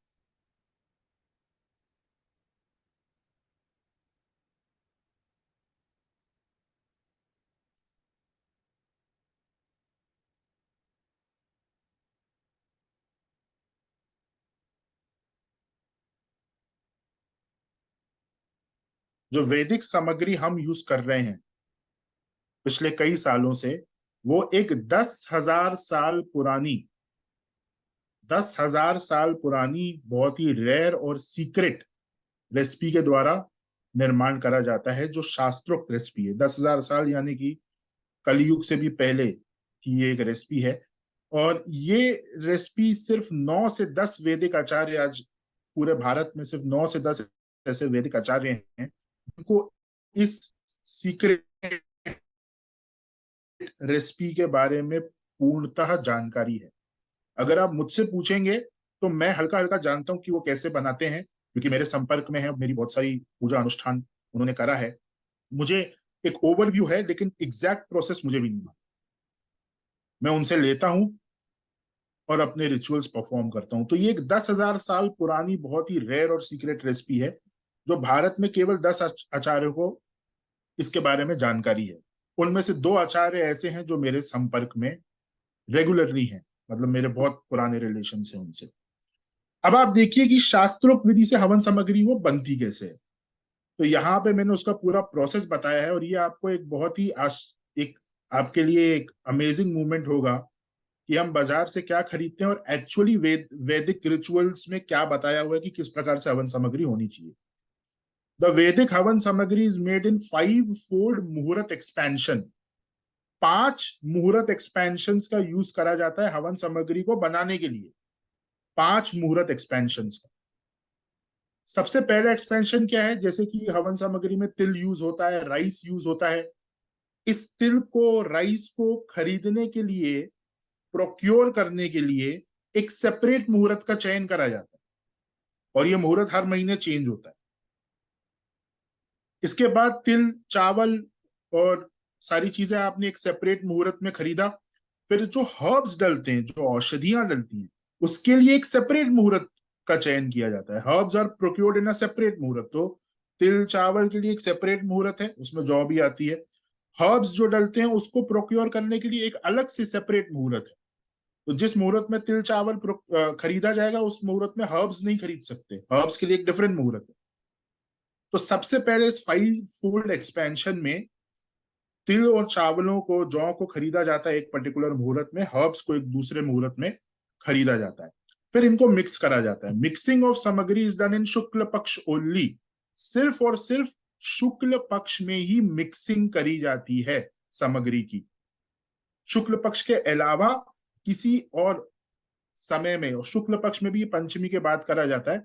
जो वैदिक सामग्री हम यूज कर रहे हैं पिछले कई सालों से, वो एक 10,000 साल पुरानी 10,000 साल पुरानी बहुत ही रेयर और सीक्रेट रेसिपी के द्वारा निर्माण करा जाता है, जो शास्त्रोक्त रेसिपी है। 10,000 साल यानी कि कलयुग से भी पहले की ये एक रेसिपी है। और ये रेसिपी सिर्फ 9 से 10 वैदिक आचार्य, आज पूरे भारत में सिर्फ 9 से 10 ऐसे वैदिक आचार्य हैं जिनको इस सीक्रेट रेसिपी के बारे में पूर्णतः जानकारी है। अगर आप मुझसे पूछेंगे तो मैं हल्का हल्का जानता हूं कि वो कैसे बनाते हैं, क्योंकि मेरे संपर्क में है, मेरी बहुत सारी पूजा अनुष्ठान उन्होंने करा है। मुझे एक ओवरव्यू है, लेकिन एग्जैक्ट प्रोसेस मुझे भी नहीं मालूम। मैं उनसे लेता हूं और अपने रिचुअल्स परफॉर्म करता हूं। तो ये एक 10,000 साल पुरानी बहुत ही रेयर और सीक्रेट रेसिपी है, जो भारत में केवल 10 आचार्यों को इसके बारे में जानकारी है। उनमें से 2 आचार्य ऐसे हैं जो मेरे संपर्क में रेगुलरली हैं, मतलब मेरे बहुत पुराने रिलेशन हैं उनसे। अब आप देखिए कि शास्त्रोक्त विधि से हवन सामग्री वो बनती कैसे है। तो यहाँ पे मैंने उसका पूरा प्रोसेस बताया है, और ये आपको एक बहुत ही एक आपके लिए एक अमेजिंग मूवमेंट होगा कि हम बाजार से क्या खरीदते हैं और एक्चुअली वैदिक रिचुअल्स में क्या बताया हुआ है कि किस प्रकार से हवन सामग्री होनी चाहिए। द वैदिक हवन samagri is made in 5-fold मुहूर्त एक्सपेंशन। 5 मुहूर्त एक्सपेंशन का यूज करा जाता है हवन सामग्री को बनाने के लिए। 5 मुहूर्त एक्सपेंशन का। सबसे पहला एक्सपेंशन क्या है? जैसे कि हवन सामग्री में तिल यूज होता है, राइस यूज होता है। इस तिल को, राइस को खरीदने के लिए, प्रोक्योर करने के लिए एक सेपरेट मुहूर्त का चयन करा जाता है, और यह मुहूर्त हर महीने चेंज होता है। इसके बाद तिल, चावल और सारी चीजें आपने एक सेपरेट मुहूर्त में खरीदा। फिर जो हर्ब्स डलते हैं, जो औषधियां डलती हैं, उसके लिए एक सेपरेट मुहूर्त का चयन किया जाता है। Herbs are procured in a separate muhurat. तो तिल, चावल के लिए एक सेपरेट मुहूर्त है, उसमें जौ भी आती है। हर्ब्स जो डलते हैं उसको प्रोक्योर करने के लिए एक अलग से सेपरेट मुहूर्त है। तो जिस मुहूर्त में तिल, चावल खरीदा जाएगा, उस मुहूर्त में हर्ब्स नहीं खरीद सकते। हर्ब्स के लिए एक डिफरेंट मुहूर्त है। तो सबसे पहले इस 5-fold एक्सपेंशन में तिल और चावलों को, जौ को खरीदा जाता है एक पर्टिकुलर मुहूर्त में, हर्ब्स को एक दूसरे मुहूर्त में खरीदा जाता है। फिर इनको मिक्स करा जाता है। Mixing of samagri is done in shukla पक्ष ओनली। सिर्फ और सिर्फ शुक्ल पक्ष में ही मिक्सिंग करी जाती है सामग्री की। शुक्ल पक्ष के अलावा किसी और समय में, और शुक्ल पक्ष में भी पंचमी के बाद करा जाता है,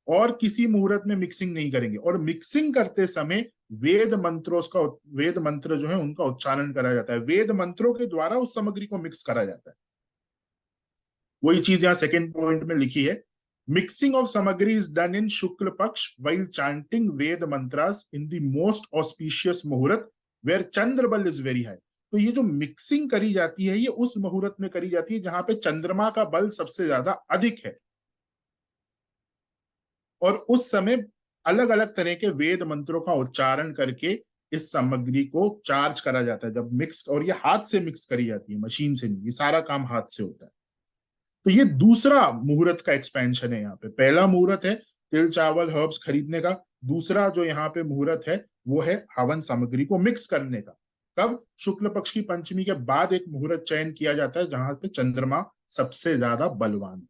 और किसी मुहूर्त में मिक्सिंग नहीं करेंगे। और मिक्सिंग करते समय वेद मंत्र जो है उनका उच्चारण करा जाता है, वेद मंत्रों के द्वारा उस सामग्री को मिक्स करा जाता है। वही चीज यहाँ सेकेंड पॉइंट में लिखी है, mixing of samagri is done in shukla paksha while chanting Veda mantras in the most auspicious muhurat where Chandra bal is very high. तो ये जो मिक्सिंग करी जाती है ये उस मुहूर्त में करी जाती है जहां पे चंद्रमा का बल सबसे ज्यादा अधिक है, और उस समय अलग अलग तरह के वेद मंत्रों का उच्चारण करके इस सामग्री को चार्ज करा जाता है जब मिक्स, और ये हाथ से मिक्स करी जाती है, मशीन से नहीं, ये सारा काम हाथ से होता है। तो ये दूसरा मुहूर्त का एक्सपेंशन है। यहाँ पे पहला मुहूर्त है तिल चावल हर्ब्स खरीदने का, दूसरा जो यहाँ पे मुहूर्त है वो है हवन सामग्री को मिक्स करने का। कब? शुक्ल पक्ष की पंचमी के बाद एक मुहूर्त चयन किया जाता है जहां पे चंद्रमा सबसे ज्यादा बलवान है।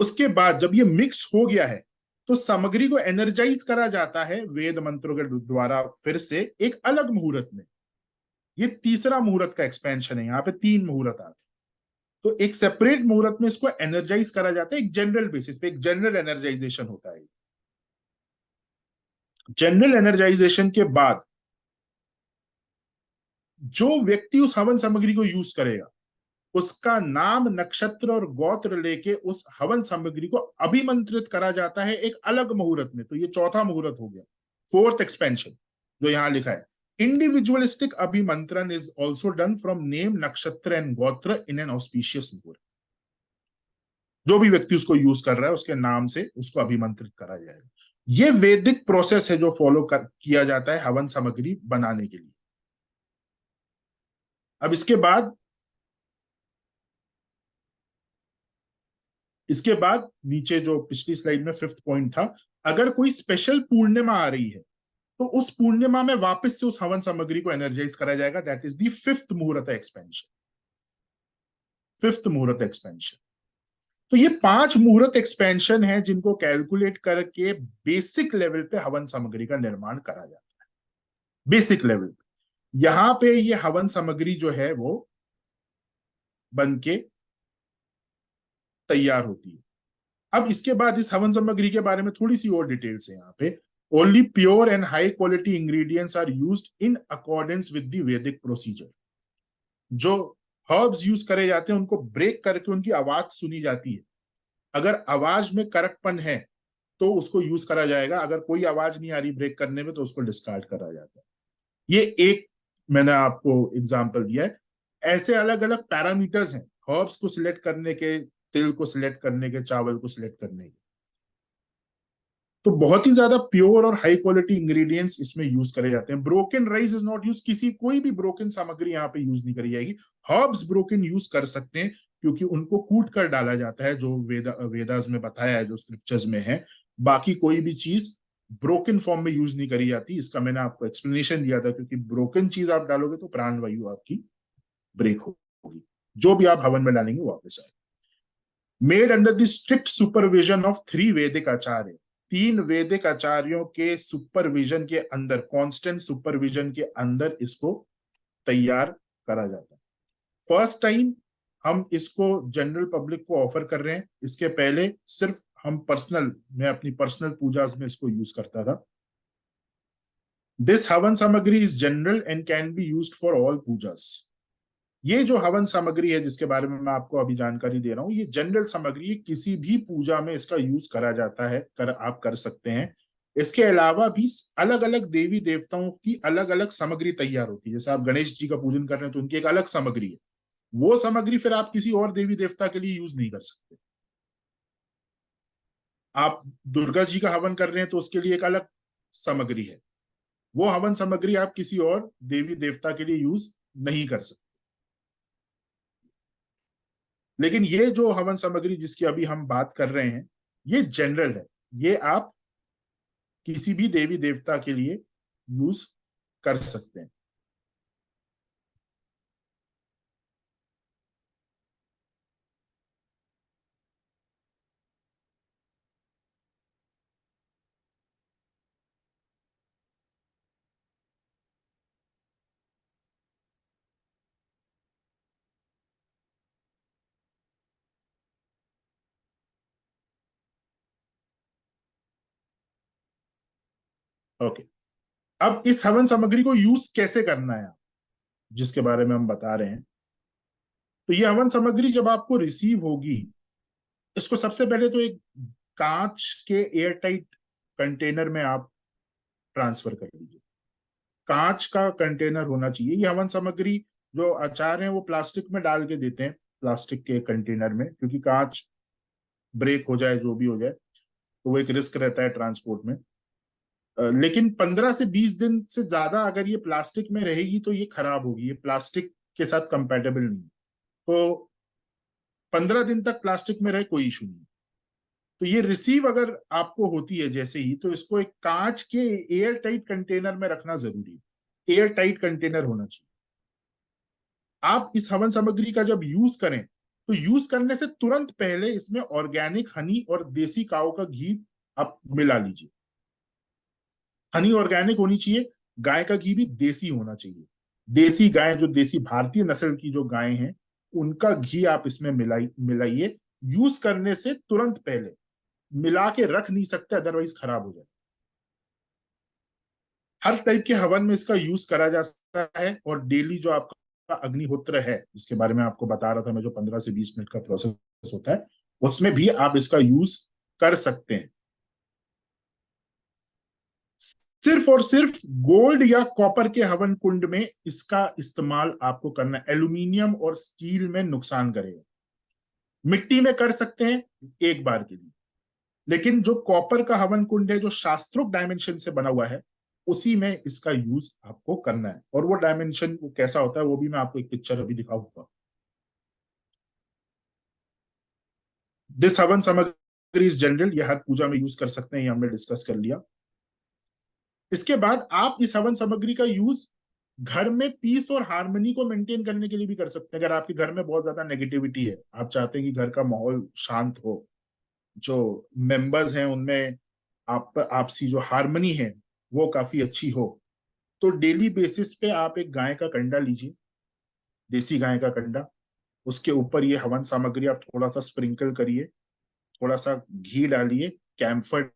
उसके बाद जब ये मिक्स हो गया है तो सामग्री को एनर्जाइज करा जाता है वेद मंत्रों के द्वारा फिर से एक अलग मुहूर्त में। ये तीसरा मुहूर्त का एक्सपेंशन है। यहाँ पे 3 मुहूर्त आते हैं, तो एक सेपरेट मुहूर्त में इसको एनर्जाइज करा जाता है, एक जनरल बेसिस पे, एक जनरल एनर्जाइजेशन होता है। जनरल एनर्जाइजेशन के बाद जो व्यक्ति उस हवन सामग्री को यूज करेगा उसका नाम, नक्षत्र और गोत्र लेके उस हवन सामग्री को अभिमंत्रित करा जाता है एक अलग मुहूर्त में। तो ये चौथा मुहूर्त हो गया, फोर्थ एक्सपेंशन जो यहां लिखा है। Individualistic abhimantran is also done from name, nakshatra and gotra in N auspicious मुहूर्त। जो भी व्यक्ति उसको यूज कर रहा है उसके नाम से उसको अभिमंत्रित करा जाएगा। ये वैदिक प्रोसेस है जो किया जाता है हवन सामग्री बनाने के लिए। अब इसके बाद नीचे जो पिछली स्लाइड में 5th पॉइंट था, अगर कोई स्पेशल पूर्णिमा आ रही है तो उस पूर्णिमा में वापस से उस हवन सामग्री को एनर्जाइज करा जाएगा। दैट इज द 5th मुहूर्त एक्सपेंशन। 5th मुहूर्त एक्सपेंशन। तो ये 5 मुहूर्त एक्सपेंशन है जिनको कैलकुलेट करके बेसिक लेवल पे हवन सामग्री का निर्माण करा जाता है। बेसिक लेवल पे यहां पे ये हवन सामग्री जो है वो बनके तैयार होती है। अब इसके बाद इस हवन सामग्री के बारे में थोड़ी सी और डिटेल्स है यहाँ पे। Only pure and high quality ingredients are used in accordance with the Vedic procedure. जो हर्ब्स यूज करे जाते हैं उनको ब्रेक करके उनकी आवाज सुनी जाती है। अगर आवाज में कड़कपन है तो उसको यूज करा जाएगा, अगर कोई आवाज नहीं आ रही ब्रेक करने में तो उसको डिस्कार्ड करा जाता है। ये एक मैंने आपको एग्जांपल दिया है। ऐसे अलग अलग पैरामीटर्स हैं हर्ब्स को सिलेक्ट करने के, तिल को सिलेक्ट करने के, चावल को सिलेक्ट करने के। तो बहुत ही ज्यादा प्योर और हाई क्वालिटी इंग्रेडिएंट्स इसमें यूज करे जाते हैं। Broken rice is not use, कोई भी ब्रोकन सामग्री यहाँ पे यूज नहीं करी जाएगी। हर्ब्स ब्रोकन यूज कर सकते हैं क्योंकि उनको कूट कर डाला जाता है जो वेदास में बताया है, जो स्क्रिप्चर्स में है। बाकी कोई भी चीज ब्रोकन फॉर्म में यूज नहीं करी जाती। इसका मैंने आपको एक्सप्लेनेशन दिया था, क्योंकि ब्रोकन चीज आप डालोगे तो प्राण वायु आपकी ब्रेक होगी, जो भी आप हवन में डालेंगे वापस आए। Made under the strict supervision of 3 वैदिक आचार्य। 3 वैदिक आचार्यों के सुपरविजन के अंदर, कांस्टेंट सुपरविजन के अंदर इसको तैयार करा जाता है। फर्स्ट टाइम हम इसको जनरल पब्लिक को ऑफर कर रहे हैं। इसके पहले सिर्फ हम मैं अपनी पर्सनल पूजा में इसको यूज करता था। This havan samagri is general and can be used for all pujas. ये जो हवन सामग्री है जिसके बारे में मैं आपको अभी जानकारी दे रहा हूं, ये जनरल सामग्री है, किसी भी पूजा में इसका यूज करा जाता है, आप कर सकते हैं। इसके अलावा भी अलग अलग देवी देवताओं की अलग अलग सामग्री तैयार होती है। जैसे आप गणेश जी का पूजन कर रहे हैं तो उनकी एक अलग सामग्री है, वो सामग्री फिर आप किसी और देवी देवता के लिए यूज नहीं कर सकते। आप दुर्गा जी का हवन कर रहे हैं तो उसके लिए एक अलग सामग्री है, वो हवन सामग्री आप किसी और देवी देवता के लिए यूज नहीं कर सकते। लेकिन ये जो हवन सामग्री जिसकी अभी हम बात कर रहे हैं ये जनरल है, ये आप किसी भी देवी देवता के लिए यूज कर सकते हैं। ओके, अब इस हवन सामग्री को यूज कैसे करना है, जिसके बारे में हम बता रहे हैं। तो ये हवन सामग्री जब आपको रिसीव होगी, इसको सबसे पहले तो एक कांच के एयर टाइट कंटेनर में आप ट्रांसफर कर लीजिए। कांच का कंटेनर होना चाहिए। ये हवन सामग्री जो आचार्य हैं वो प्लास्टिक में डाल के देते हैं, प्लास्टिक के कंटेनर में, क्योंकि कांच ब्रेक हो जाए, जो भी हो जाए, तो वो एक रिस्क रहता है ट्रांसपोर्ट में। लेकिन 15 से 20 दिन से ज्यादा अगर ये प्लास्टिक में रहेगी तो ये खराब होगी, ये प्लास्टिक के साथ कंपैटिबल नहीं। तो 15 दिन तक प्लास्टिक में रहे कोई इशू नहीं। तो ये रिसीव अगर आपको होती है जैसे ही, तो इसको एक कांच के एयर टाइट कंटेनर में रखना जरूरी है। एयर टाइट कंटेनर होना चाहिए। आप इस हवन सामग्री का जब यूज करें तो यूज करने से तुरंत पहले इसमें ऑर्गेनिक हनी और देसी काऊ का घी आप मिला लीजिए। हनी ऑर्गेनिक होनी चाहिए, गाय का घी भी देसी होना चाहिए। देसी गाय, जो देसी भारतीय नस्ल की जो गाय हैं, उनका घी आप इसमें मिलाइए। यूज करने से तुरंत पहले, मिला के रख नहीं सकते, अदरवाइज खराब हो जाए। हर टाइप के हवन में इसका यूज करा जा सकता है। और डेली जो आपका अग्निहोत्र है, जिसके बारे में आपको बता रहा था मैं, जो 15 से 20 मिनट का प्रोसेस होता है, उसमें भी आप इसका यूज कर सकते हैं। सिर्फ और सिर्फ गोल्ड या कॉपर के हवन कुंड में इसका इस्तेमाल आपको करना है। एल्यूमिनियम और स्टील में नुकसान करेगा। मिट्टी में कर सकते हैं एक बार के लिए, लेकिन जो कॉपर का हवन कुंड है, जो शास्त्रोक्त डायमेंशन से बना हुआ है, उसी में इसका यूज आपको करना है। और वो डायमेंशन वो कैसा होता है, वो भी मैं आपको एक पिक्चर अभी दिखाऊंगा। This havan samagri is general, ये हर पूजा में यूज कर सकते हैं, ये हमने डिस्कस कर लिया। इसके बाद आप इस हवन सामग्री का यूज घर में पीस और हार्मनी को मेंटेन करने के लिए भी कर सकते हैं। अगर आपके घर में बहुत ज्यादा नेगेटिविटी है, आप चाहते हैं कि घर का माहौल शांत हो, जो मेंबर्स हैं उनमें आपसी जो हार्मनी है वो काफी अच्छी हो, तो डेली बेसिस पे आप एक गाय का कंडा लीजिए, देसी गाय का कंडा। उसके ऊपर ये हवन सामग्री आप थोड़ा सा स्प्रिंकल करिए, थोड़ा सा घी डालिए, कैम्फर,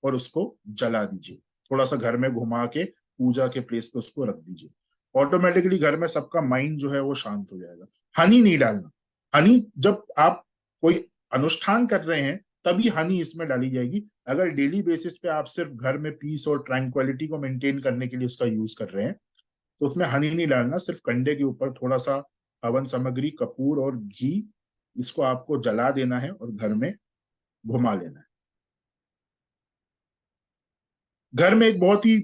और उसको जला दीजिए। थोड़ा सा घर में घुमा के पूजा के प्लेस पे उसको रख दीजिए। ऑटोमेटिकली घर में सबका माइंड जो है वो शांत हो जाएगा। हनी नहीं डालना। हनी जब आप कोई अनुष्ठान कर रहे हैं तभी हनी इसमें डाली जाएगी। अगर डेली बेसिस पे आप सिर्फ घर में पीस और ट्रैंक्विलिटी को मेंटेन करने के लिए इसका यूज कर रहे हैं, तो उसमें हनी नहीं डालना। सिर्फ कंडे के ऊपर थोड़ा सा हवन सामग्री, कपूर और घी, इसको आपको जला देना है और घर में घुमा लेना है। घर में एक बहुत ही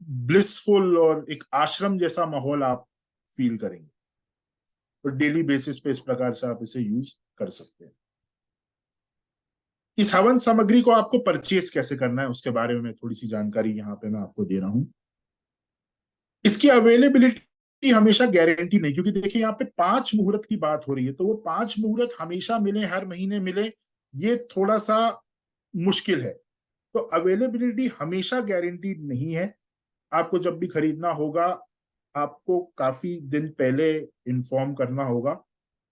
ब्लिसफुल और एक आश्रम जैसा माहौल आप फील करेंगे। तो डेली बेसिस पे इस प्रकार से आप इसे यूज कर सकते हैं। इस हवन सामग्री को आपको परचेस कैसे करना है, उसके बारे में थोड़ी सी जानकारी यहाँ पे मैं आपको दे रहा हूं। इसकी अवेलेबिलिटी हमेशा गारंटी नहीं, क्योंकि देखिए यहाँ पे 5 मुहूर्त की बात हो रही है, तो वो 5 मुहूर्त हमेशा मिले, हर महीने मिले, ये थोड़ा सा मुश्किल है। तो अवेलेबिलिटी हमेशा गारंटीड नहीं है। आपको जब भी खरीदना होगा, आपको काफी दिन पहले इन्फॉर्म करना होगा,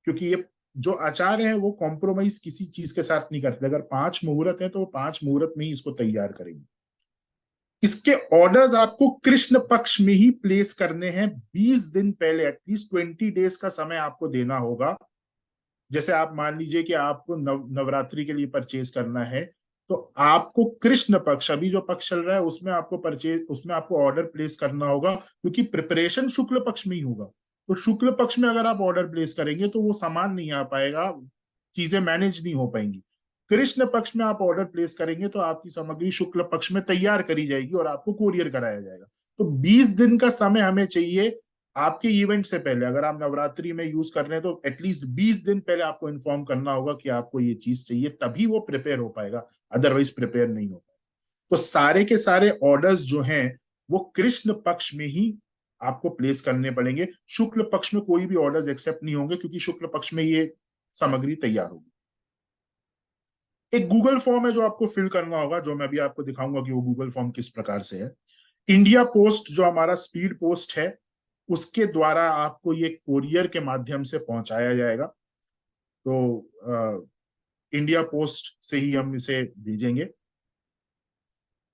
क्योंकि ये जो आचार्य है वो कॉम्प्रोमाइज किसी चीज के साथ नहीं करते। अगर 5 मुहूर्त है तो वो 5 मुहूर्त में ही इसको तैयार करेंगे। इसके ऑर्डर्स आपको कृष्ण पक्ष में ही प्लेस करने हैं। 20 दिन पहले, एटलीस्ट 20 डेज का समय आपको देना होगा। जैसे आप मान लीजिए कि आपको नवरात्रि के लिए परचेज करना है, तो आपको कृष्ण पक्ष, अभी जो पक्ष चल रहा है उसमें आपको ऑर्डर प्लेस करना होगा, क्योंकि प्रिपरेशन शुक्ल पक्ष में ही होगा। तो शुक्ल पक्ष में अगर आप ऑर्डर प्लेस करेंगे तो वो सामान नहीं आ पाएगा, चीजें मैनेज नहीं हो पाएंगी। कृष्ण पक्ष में आप ऑर्डर प्लेस करेंगे तो आपकी सामग्री शुक्ल पक्ष में तैयार करी जाएगी और आपको कोरियर कराया जाएगा। तो 20 दिन का समय हमें चाहिए आपके इवेंट से पहले। अगर आप नवरात्रि में यूज कर रहे हैं तो एटलीस्ट 20 दिन पहले आपको इन्फॉर्म करना होगा कि आपको ये चीज चाहिए, तभी वो प्रिपेयर हो पाएगा, अदरवाइज प्रिपेयर नहीं हो पाएगा। तो सारे के सारे ऑर्डर्स जो हैं वो कृष्ण पक्ष में ही आपको प्लेस करने पड़ेंगे। शुक्ल पक्ष में कोई भी ऑर्डर्स एक्सेप्ट नहीं होंगे, क्योंकि शुक्ल पक्ष में ये सामग्री तैयार होगी। एक गूगल फॉर्म है जो आपको फिल करना होगा, जो मैं भी आपको दिखाऊंगा कि वो गूगल फॉर्म किस प्रकार से है। इंडिया पोस्ट, जो हमारा स्पीड पोस्ट है, उसके द्वारा आपको ये कोरियर के माध्यम से पहुंचाया जाएगा। तो इंडिया पोस्ट से ही हम इसे भेजेंगे।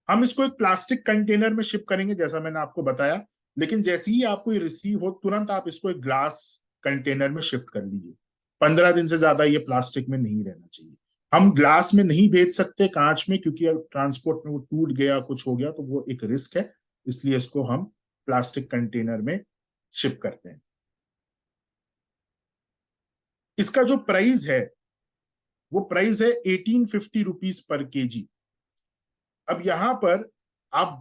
हम इसको एक प्लास्टिक कंटेनर में शिप करेंगे जैसा मैंने आपको बताया, लेकिन जैसे ही आपको ये रिसीव हो तुरंत आप इसको एक ग्लास कंटेनर में शिफ्ट कर लीजिए। 15 दिन से ज्यादा ये प्लास्टिक में नहीं रहना चाहिए। हम ग्लास में नहीं भेज सकते, कांच में, क्योंकि अगर ट्रांसपोर्ट में वो टूट गया, कुछ हो गया तो वो एक रिस्क है, इसलिए इसको हम प्लास्टिक कंटेनर में शिप करते हैं। इसका जो प्राइस है वो प्राइस है 1850 रुपीज पर केजी। अब यहां पर आप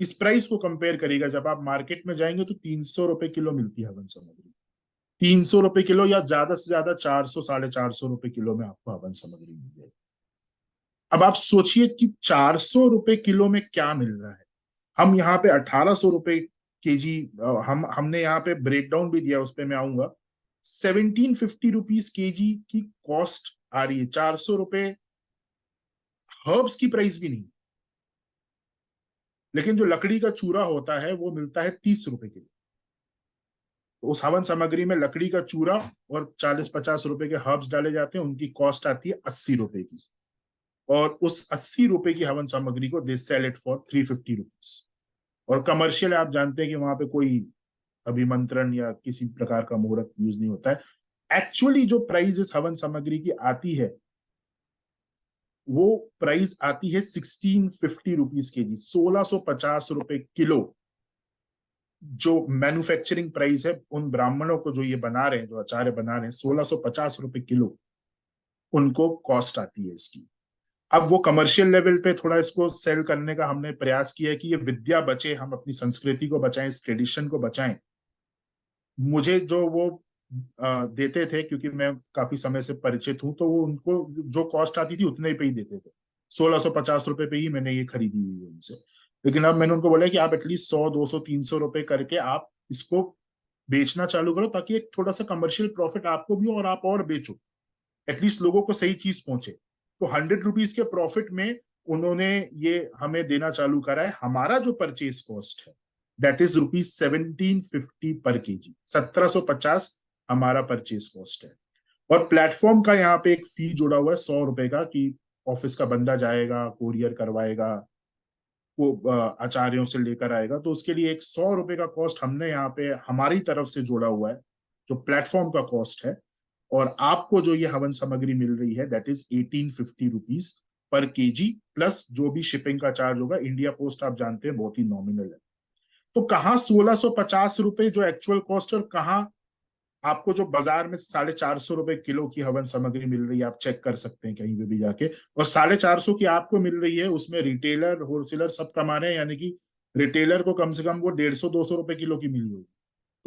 इस प्राइस को कंपेयर करेगा, जब आप मार्केट में जाएंगे तो 300 रुपए किलो मिलती है हवन सामग्री। 300 रुपए किलो या ज्यादा से ज्यादा 400 450 रुपए किलो में आपको हवन सामग्री मिल जाएगी। अब आप सोचिए कि 400 रुपए किलो में क्या मिल रहा है। हम यहाँ पे 1800 रुपए केजी, हमने यहाँ पे ब्रेकडाउन भी दिया, उस पर मैं आऊंगा। 1750 रुपीज केजी की कॉस्ट आ रही है। 400 रुपए हर्ब्स की प्राइस भी नहीं, लेकिन जो लकड़ी का चूरा होता है वो मिलता है 30 रुपए किलो। उस हवन सामग्री में लकड़ी का चूरा और 40-50 रुपए के हर्ब्स डाले जाते हैं, उनकी कॉस्ट आती है 80 रुपए की। और उस 80 रुपए की हवन सामग्री को they sell it for 350 rupees. और कमर्शियल आप जानते हैं कि वहां पे कोई अभिमंत्रण या किसी प्रकार का मुहूर्त यूज नहीं होता है। एक्चुअली जो प्राइस इस हवन सामग्री की आती है वो प्राइस आती है 1650 रुपीज केजी, 1650 रुपए किलो। जो मैन्युफैक्चरिंग प्राइस है उन ब्राह्मणों को जो ये बना रहे हैं, जो आचार्य बना रहे हैं, 1650 रुपए किलो उनको कॉस्ट आती है इसकी। अब वो कमर्शियल लेवल पे थोड़ा इसको सेल करने का हमने प्रयास किया है कि ये विद्या बचे, हम अपनी संस्कृति को बचाएं, इस ट्रेडिशन को बचाएं। मुझे जो वो देते थे, क्योंकि मैं काफी समय से परिचित हूं, तो वो उनको जो कॉस्ट आती थी उतने पे ही देते थे। 1650 रुपए पे ही मैंने ये खरीदी हुई है उनसे। लेकिन अब मैंने उनको बोला कि आप एटलीस्ट 100 200 300 रुपए करके आप इसको बेचना चालू करो, ताकि एक थोड़ा सा कमर्शियल प्रॉफिट आपको भी हो और आप और बेचो, एटलीस्ट लोगों को सही चीज पहुंचे। तो 100 रुपीज के प्रॉफिट में उन्होंने ये हमें देना चालू करा है। हमारा जो परचेज कॉस्ट है दैट इज रुपीज 1750 पर केजी, 1750 हमारा परचेज कॉस्ट है। और प्लेटफॉर्म का यहाँ पे एक फी जुड़ा हुआ है 100 रुपए का, कि ऑफिस का बंदा जाएगा, कोरियर करवाएगा, वो आचार्यों से लेकर आएगा, तो उसके लिए एक 100 रुपए का कॉस्ट हमने यहाँ पे हमारी तरफ से जोड़ा हुआ है, जो प्लेटफॉर्म का कॉस्ट है। और आपको जो ये हवन सामग्री मिल रही है that is 1850 rupees per KG, plus जो भी शिपिंग का चार्ज होगा। इंडिया पोस्ट आप जानते हैं बहुत ही नॉमिनल है। तो कहाँ 1650 रुपए जो एक्चुअल कॉस्ट, और कहाँ आपको जो बाजार में 450 रुपए किलो की हवन सामग्री मिल रही है, आप चेक कर सकते हैं कहीं पे भी जाके। और 450 की आपको मिल रही है, उसमें रिटेलर होलसेलर सब कमा रहे हैं, यानी कि रिटेलर को कम से कम वो 150-200 रुपए किलो की मिल रही है।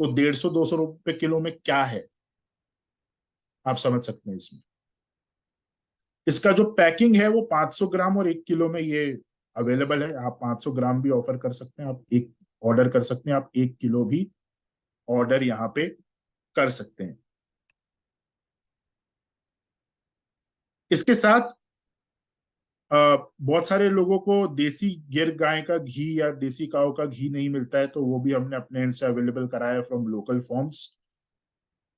तो 150-200 रुपए किलो में क्या है आप समझ सकते हैं इसमें। इसका जो पैकिंग है वो 500 ग्राम और 1 किलो में ये अवेलेबल है। आप 500 ग्राम भी ऑफर कर सकते हैं, आप एक ऑर्डर कर सकते हैं, आप 1 किलो भी ऑर्डर यहाँ पे कर सकते हैं। इसके साथ बहुत सारे लोगों को देसी गिर गाय का घी या देसी काऊ का घी नहीं मिलता है, तो वो भी हमने अपने एंड से अवेलेबल कराया फ्रॉम लोकल फॉर्म्स।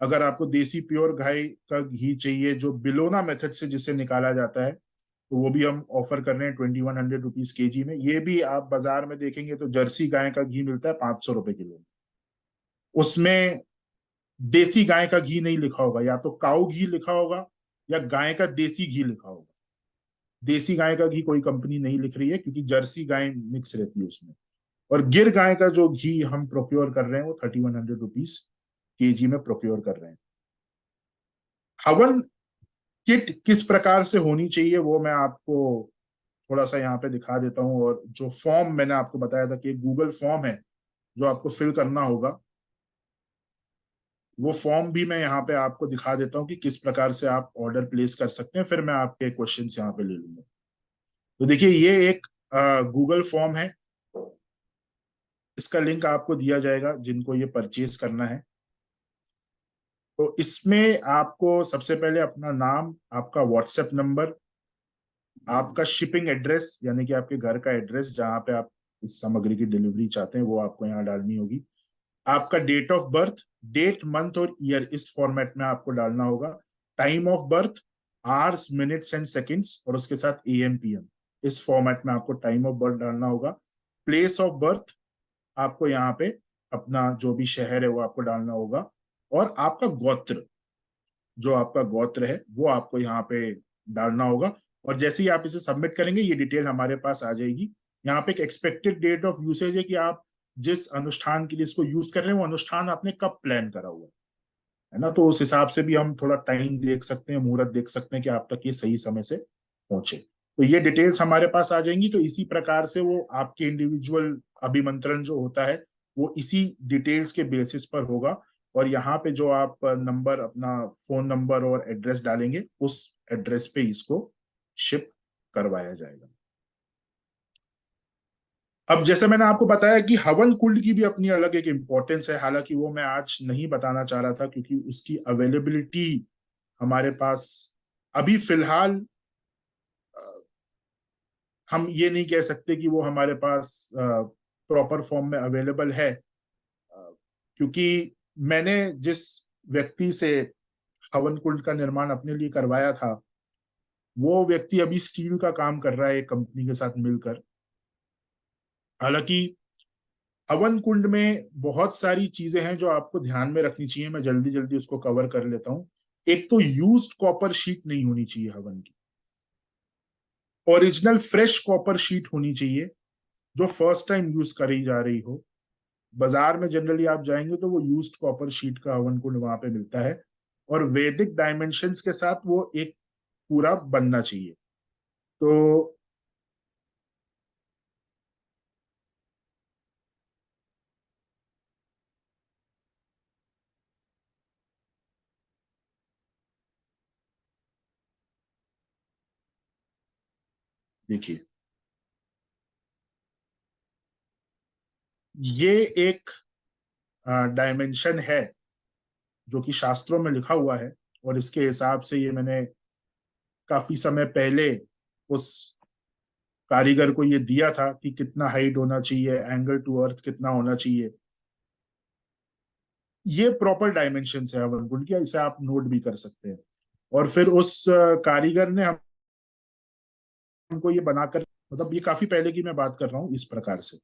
अगर आपको देसी प्योर गाय का घी चाहिए जो बिलोना मेथड से जिसे निकाला जाता है, तो वो भी हम ऑफर कर रहे हैं 2100 रुपीज केजी में। ये भी आप बाजार में देखेंगे तो जर्सी गाय का घी मिलता है 500 रुपए किलो। उसमें देसी गाय का घी नहीं लिखा होगा, या तो काऊ घी लिखा होगा या गाय का देसी घी लिखा होगा। देसी गाय का घी कोई कंपनी नहीं लिख रही है, क्योंकि जर्सी गाय मिक्स रहती है उसमें। और गिर गाय का जो घी हम प्रोक्योर कर रहे हैं वो 3100 रुपीज केजी में प्रोक्योर कर रहे हैं। हवन किट किस प्रकार से होनी चाहिए वो मैं आपको थोड़ा सा यहाँ पे दिखा देता हूँ। और जो फॉर्म मैंने आपको बताया था कि एक गूगल फॉर्म है जो आपको फिल करना होगा, वो फॉर्म भी मैं यहाँ पे आपको दिखा देता हूँ कि किस प्रकार से आप ऑर्डर प्लेस कर सकते हैं। फिर मैं आपके क्वेश्चंस यहाँ पे ले लूंगा। तो देखिए ये एक गूगल फॉर्म है, इसका लिंक आपको दिया जाएगा जिनको ये परचेज करना है। तो इसमें आपको सबसे पहले अपना नाम, आपका व्हाट्सएप नंबर, आपका शिपिंग एड्रेस यानी कि आपके घर का एड्रेस जहां पे आप इस सामग्री की डिलीवरी चाहते हैं वो आपको यहाँ डालनी होगी। आपका date of birth, date month और ईयर इस फॉर्मेट में आपको डालना होगा। Time of birth, hours minutes and seconds, और उसके साथ AM PM। इस फॉर्मेट में आपको टाइम ऑफ बर्थ डालना होगा। प्लेस ऑफ बर्थ आपको यहाँ पे अपना जो भी शहर है वो आपको डालना होगा, और आपका गोत्र, जो आपका गोत्र है वो आपको यहाँ पे डालना होगा। और जैसे ही आप इसे सबमिट करेंगे ये डिटेल हमारे पास आ जाएगी। यहाँ पे एक एक्सपेक्टेड डेट ऑफ यूसेज है कि आप जिस अनुष्ठान के लिए इसको यूज कर रहे हैं वो अनुष्ठान आपने कब प्लान करा हुआ है ना, तो उस हिसाब से भी हम थोड़ा टाइम देख सकते हैं, मुहूर्त देख सकते हैं कि आप तक ये सही समय से पहुंचे। तो ये डिटेल्स हमारे पास आ जाएंगी। तो इसी प्रकार से वो आपके इंडिविजुअल अभिमंत्रण जो होता है वो इसी डिटेल्स के बेसिस पर होगा, और यहाँ पे जो आप नंबर, अपना फोन नंबर और एड्रेस डालेंगे उस एड्रेस पे इसको शिप करवाया जाएगा। अब जैसे मैंने आपको बताया कि हवन कुंड की भी अपनी अलग एक इम्पोर्टेंस है, हालांकि वो मैं आज नहीं बताना चाह रहा था क्योंकि उसकी अवेलेबिलिटी हमारे पास अभी फिलहाल हम ये नहीं कह सकते कि वो हमारे पास प्रॉपर फॉर्म में अवेलेबल है, क्योंकि मैंने जिस व्यक्ति से हवन कुंड का निर्माण अपने लिए करवाया था वो व्यक्ति अभी स्टील का काम कर रहा है एक कंपनी के साथ मिलकर। हालांकि हवन कुंड में बहुत सारी चीजें हैं जो आपको ध्यान में रखनी चाहिए, मैं जल्दी जल्दी उसको कवर कर लेता हूं। एक तो यूज्ड कॉपर शीट नहीं होनी चाहिए हवन की, ओरिजिनल फ्रेश कॉपर शीट होनी चाहिए जो फर्स्ट टाइम यूज करी जा रही हो। बाजार में जनरली आप जाएंगे तो वो यूज्ड कॉपर शीट का हवन कुंड वहां पे मिलता है, और वैदिक डायमेंशंस के साथ वो एक पूरा बनना चाहिए। तो देखिए, ये एक डायमेंशन है जो कि शास्त्रों में लिखा हुआ है, और इसके हिसाब से ये मैंने काफी समय पहले उस कारीगर को ये दिया था कि कितना हाइट होना चाहिए, एंगल टू अर्थ कितना होना चाहिए। ये प्रॉपर डायमेंशन है हवन कुंड की, इसे आप नोट भी कर सकते हैं। और फिर उस कारीगर ने हमको ये बनाकर, मतलब ये काफी पहले की मैं बात कर रहा हूँ, इस प्रकार से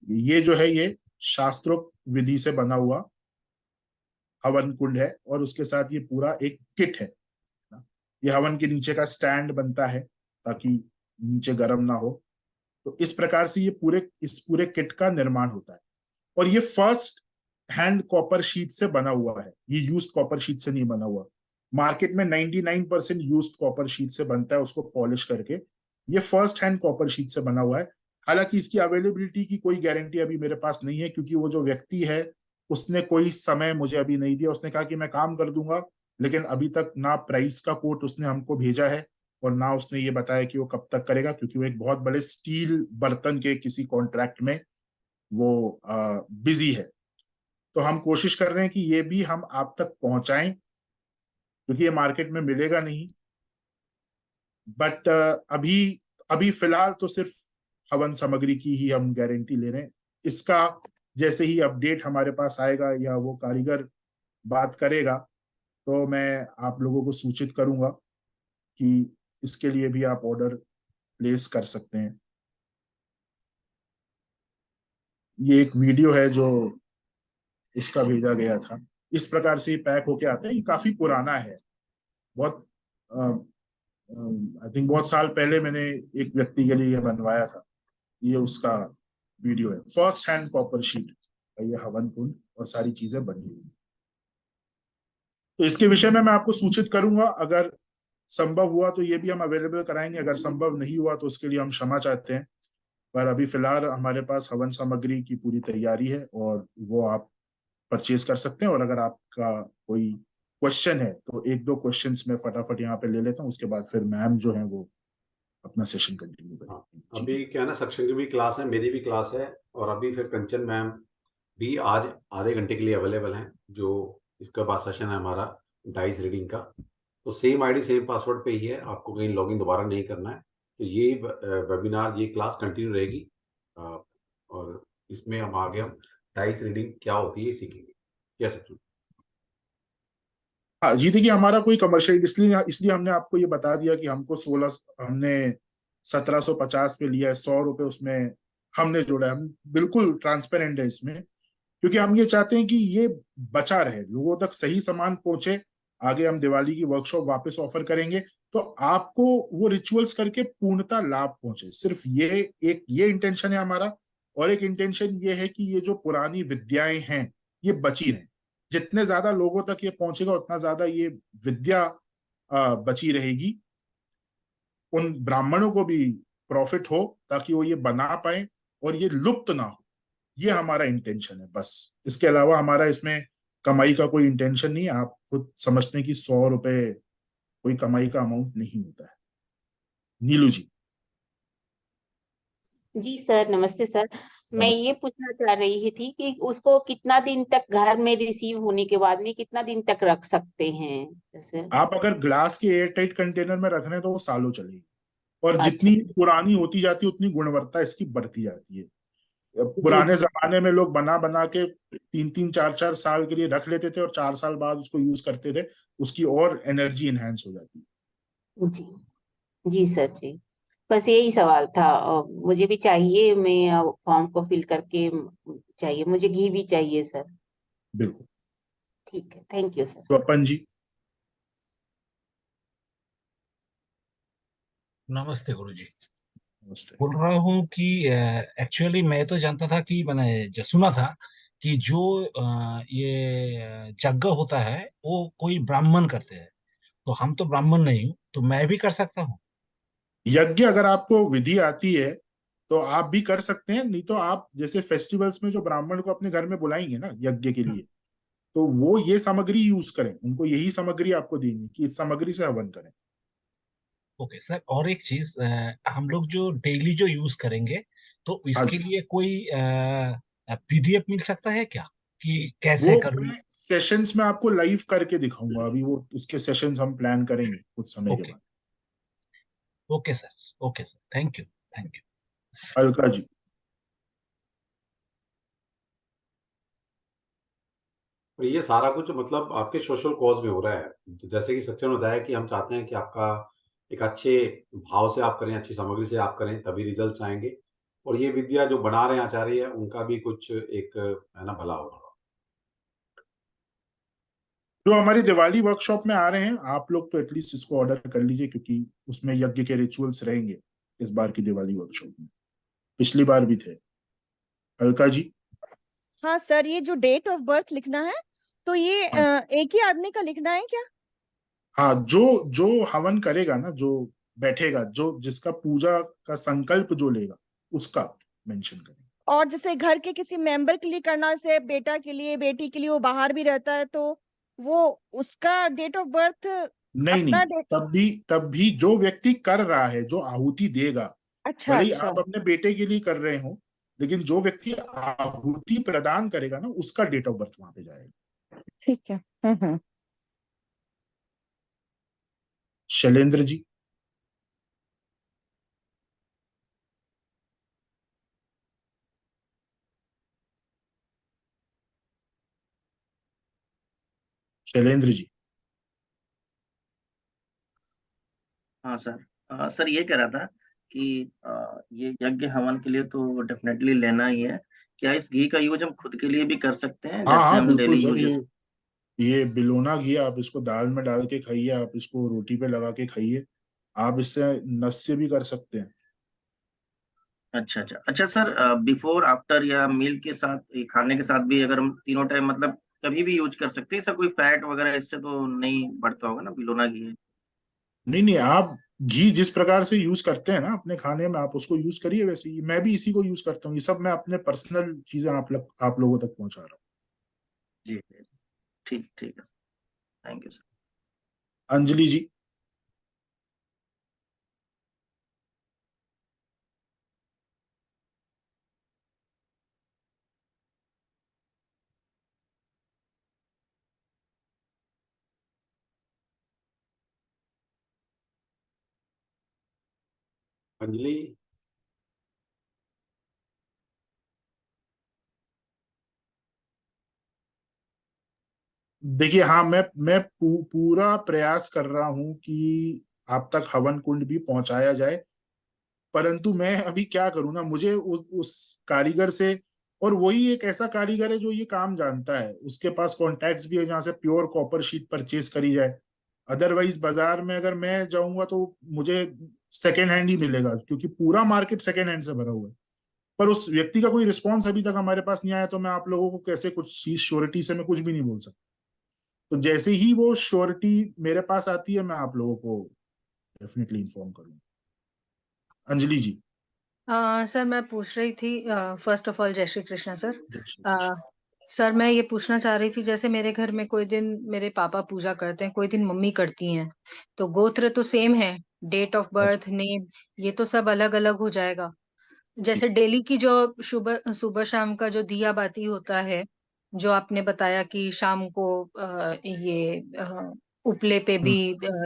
ये जो है ये शास्त्रोक्त विधि से बना हुआ हवन कुंड है, और उसके साथ ये पूरा एक किट है। ये हवन के नीचे का स्टैंड बनता है ताकि नीचे गर्म ना हो। तो इस प्रकार से ये इस पूरे किट का निर्माण होता है, और ये फर्स्ट हैंड कॉपर शीट से बना हुआ है, ये यूज्ड कॉपर शीट से नहीं बना हुआ। मार्केट में 99% यूज्ड कॉपर शीट से बनता है उसको पॉलिश करके, ये फर्स्ट हैंड कॉपर शीट से बना हुआ है। हालांकि इसकी अवेलेबिलिटी की कोई गारंटी अभी मेरे पास नहीं है, क्योंकि वो जो व्यक्ति है उसने कोई समय मुझे अभी नहीं दिया। उसने कहा कि मैं काम कर दूंगा, लेकिन अभी तक ना प्राइस का कोट उसने हमको भेजा है और ना उसने ये बताया कि वो कब तक करेगा, क्योंकि वो एक बहुत बड़े स्टील बर्तन के किसी कॉन्ट्रैक्ट में वो बिजी है। तो हम कोशिश कर रहे हैं कि ये भी हम आप तक पहुंचाएं, क्योंकि ये मार्केट में मिलेगा नहीं। बट अभी अभी फिलहाल तो सिर्फ हवन सामग्री की ही हम गारंटी ले रहे हैं। इसका जैसे ही अपडेट हमारे पास आएगा या वो कारीगर बात करेगा तो मैं आप लोगों को सूचित करूंगा कि इसके लिए भी आप ऑर्डर प्लेस कर सकते हैं। ये एक वीडियो है जो इसका भेजा गया था, इस प्रकार से पैक होके आता है। ये काफी पुराना है, बहुत आई थिंक बहुत साल पहले मैंने एक व्यक्ति के लिए बनवाया था। ये उसका वीडियो है, फर्स्ट हैंड कॉपर शीट ये हवन कुंड और सारी चीजें बनी हुई। तो इसके विषय में मैं आपको सूचित करूंगा, अगर संभव हुआ तो ये भी हम अवेलेबल कराएंगे, अगर संभव नहीं हुआ तो उसके लिए हम क्षमा चाहते हैं। पर अभी फिलहाल हमारे पास हवन सामग्री की पूरी तैयारी है और वो आप परचेज कर सकते हैं। और अगर आपका कोई क्वेश्चन है तो एक दो क्वेश्चंस मैं फटाफट यहाँ पे ले लेता हूँ, उसके बाद फिर मैम जो है वो अपना सेशन कंटिन्यू करेंगे। अभी क्या है ना, सक्षम की भी क्लास है, मेरी भी क्लास है, और अभी फिर कंचन मैम भी आज आधे घंटे के लिए अवेलेबल हैं, जो इसका बाद सेशन है हमारा डाइस रीडिंग का। तो सेम आईडी सेम पासवर्ड पे ही है, आपको कहीं लॉगिन दोबारा नहीं करना है। तो ये वेबिनार, ये क्लास कंटिन्यू रहेगी, और इसमें हम आगे हम डाइस रीडिंग क्या होती है सीखेंगे। क्या सक्षम? हाँ जी, देखिए हमारा कोई कमर्शियल, इसलिए इसलिए हमने आपको ये बता दिया कि हमको 16, हमने 1750 पे लिया है, 100 रुपए उसमें हमने जोड़ा है। हम बिल्कुल ट्रांसपेरेंट है इसमें, क्योंकि हम ये चाहते हैं कि ये बचा रहे, लोगों तक सही सामान पहुंचे। आगे हम दिवाली की वर्कशॉप वापस ऑफर करेंगे, तो आपको वो रिचुअल्स करके पूर्णता लाभ पहुंचे। सिर्फ ये इंटेंशन है हमारा। और एक इंटेंशन ये है कि ये जो पुरानी विद्याएं हैं ये बची रहें। जितने ज्यादा लोगों तक ये पहुंचेगा उतना ज्यादा ये विद्या बची रहेगी। उन ब्राह्मणों को भी प्रॉफिट हो, ताकि वो ये बना पाए और ये लुप्त ना हो। ये हमारा इंटेंशन है बस। इसके अलावा हमारा इसमें कमाई का कोई इंटेंशन नहीं है। आप खुद समझते हैं कि 100 रुपए कोई कमाई का अमाउंट नहीं होता है। नीलू जी। जी सर, नमस्ते सर। मैं ये नमस्ते। पूछना चाह रही थी कि उसको कितना दिन तक घर में रिसीव होने के बाद में कितना दिन तक रख सकते हैं जैसे? आप अगर ग्लास के एयर टाइट कंटेनर में रख रहे हैं तो वो सालों चलेगी। और अच्छा। जितनी पुरानी होती जाती है उतनी गुणवत्ता इसकी बढ़ती जाती है। जी पुराने जी। जमाने में लोग बना बना के 3-3 4-4 साल के लिए रख लेते थे, और 4 साल बाद उसको यूज करते थे। उसकी और एनर्जी इनहेंस हो जाती है। जी जी सर जी। बस यही सवाल था। मुझे भी चाहिए, मैं फॉर्म को फिल करके चाहिए, मुझे घी भी चाहिए सर। बिल्कुल। ठीक है, थैंक यू सर। तो अपन जी। नमस्ते गुरुजी। नमस्ते। बोल रहा हूँ कि एक्चुअली मैं तो जानता था कि मैंने जो सुना था कि जो ये यज्ञ होता है वो कोई ब्राह्मण करते हैं। तो हम तो ब्राह्मण नहीं हूँ, तो मैं भी कर सकता हूँ? यज्ञ अगर आपको विधि आती है तो आप भी कर सकते हैं। नहीं तो आप जैसे फेस्टिवल्स में जो ब्राह्मण को अपने घर में बुलाएंगे ना यज्ञ के लिए, तो वो ये सामग्री यूज करें। उनको यही सामग्री आपको देनी कि इस सामग्री से हवन करें। ओके सर, और एक चीज, हम लोग जो डेली जो यूज करेंगे तो हाँ इसके जी। लिए कोई पीडीएफ मिल सकता है क्या कि कैसे वो करूँ? मैं सेशंस में आपको लाइव करके दिखाऊंगा। अभी वो उसके सेशंस हम प्लान करेंगे कुछ समय के ओके। बाद। Okay sir. Okay sir, thank you. Thank you. Alka ji. और ये सारा कुछ मतलब आपके सोशल कॉज में हो रहा है। तो जैसे कि सचिन ने बताया कि हम चाहते हैं कि आपका एक अच्छे भाव से आप करें, अच्छी सामग्री से आप करें, तभी रिजल्ट्स आएँगे। और ये विद्या जो बना रहे हैं आचार्य, उनका भी कुछ एक है ना भला होगा। जो हमारी दिवाली वर्कशॉप में आ रहे हैं आप लोग, तो एटलीस्ट इसको ऑर्डर कर लीजिए, क्योंकि उसमें यज्ञ के रिचुअल्स रहेंगे इस बार की दिवाली वर्कशॉप में। पिछली बार भी थे। अलका जी। हाँ सर, ये जो डेट ऑफ बर्थ लिखना है, तो ये हाँ। एक ही आदमी का लिखना है क्या? हाँ, जो जो हवन करेगा ना, जो बैठेगा, जो जिसका पूजा का संकल्प जो लेगा, उसका मेंशन करें। और जैसे घर के किसी मेंबर के लिए करना, जैसे बेटा के लिए, बेटी के लिए, वो बाहर भी रहता है, तो वो उसका डेट ऑफ बर्थ नहीं नहीं, अपना डेट। तब भी जो व्यक्ति कर रहा है, जो आहुति देगा, अच्छा भले ही अच्छा। आप अपने बेटे के लिए कर रहे हो, लेकिन जो व्यक्ति आहुति प्रदान करेगा ना, उसका डेट ऑफ बर्थ वहां पे जाएगा। ठीक है। हम्म। शैलेंद्र जी। शैलेंद्र जी। हाँ सर। सर ये कह रहा था कि ये यज्ञ हवन के लिए तो डेफिनेटली लेना ही है। क्या इस घी का यूज हम खुद के लिए भी कर सकते हैं, हाँ जैसे हाँ हम बिल्कुल डेली सर। यूजेस? ये बिलोना घी, आप इसको दाल में डाल के खाइए, आप इसको रोटी पे लगा के खाइए। आप इससे नस्य भी कर सकते हैं। अच्छा अच्छा अच्छा सर, बिफोर आफ्टर या मील के साथ, ये खाने के साथ भी अगर हम तीनों टाइम मतलब कभी भी यूज कर सकते हैं? इससे कोई फैट वगैरह इससे तो नहीं बढ़ता होगा ना, बिलोना घी है? नहीं नहीं, आप घी जिस प्रकार से यूज करते हैं ना अपने खाने में, आप उसको यूज करिए वैसे ही। मैं भी इसी को यूज करता हूँ। ये सब मैं अपने पर्सनल चीजें आप लोगों तक पहुंचा रहा हूँ। जी जी, ठीक ठीक है sir. Thank you sir. Anjali ji. Anjali. देखिए, हाँ, मैं पूरा प्रयास कर रहा हूं कि आप तक हवन कुंड भी पहुंचाया जाए, परंतु मैं अभी क्या करूँ ना, मुझे उस कारीगर से, और वही एक ऐसा कारीगर है जो ये काम जानता है, उसके पास कॉन्टैक्ट्स भी है जहाँ से प्योर कॉपर शीट परचेज करी जाए। अदरवाइज बाजार में अगर मैं जाऊंगा तो मुझे सेकेंड हैंड ही मिलेगा, क्योंकि पूरा मार्केट सेकेंड हैंड से भरा हुआ है। पर उस व्यक्ति का कोई रिस्पॉन्स अभी तक हमारे पास नहीं आया, तो मैं आप लोगों को कैसे कुछ चीज श्योरिटी से मैं कुछ भी नहीं बोल सकता। तो जैसे ही वो श्योरिटी मेरे पास आती है, मैं आप लोगों को डेफिनेटली इन्फॉर्म करूंगा। अंजलि जी। सर मैं पूछ रही थी, फर्स्ट ऑफ ऑल जय श्री कृष्णा सर। जय श्री कृष्ण। सर मैं ये पूछना चाह रही थी, जैसे मेरे घर में कोई दिन मेरे पापा पूजा करते हैं, कोई दिन मम्मी करती हैं, तो गोत्र तो सेम है, डेट ऑफ अच्छा, बर्थ, नेम, ये तो सब अलग अलग हो जाएगा। ठीक। जैसे डेली की जो सुबह सुबह शाम का जो दिया बाती होता है, जो आपने बताया कि शाम को ये उपले पे भी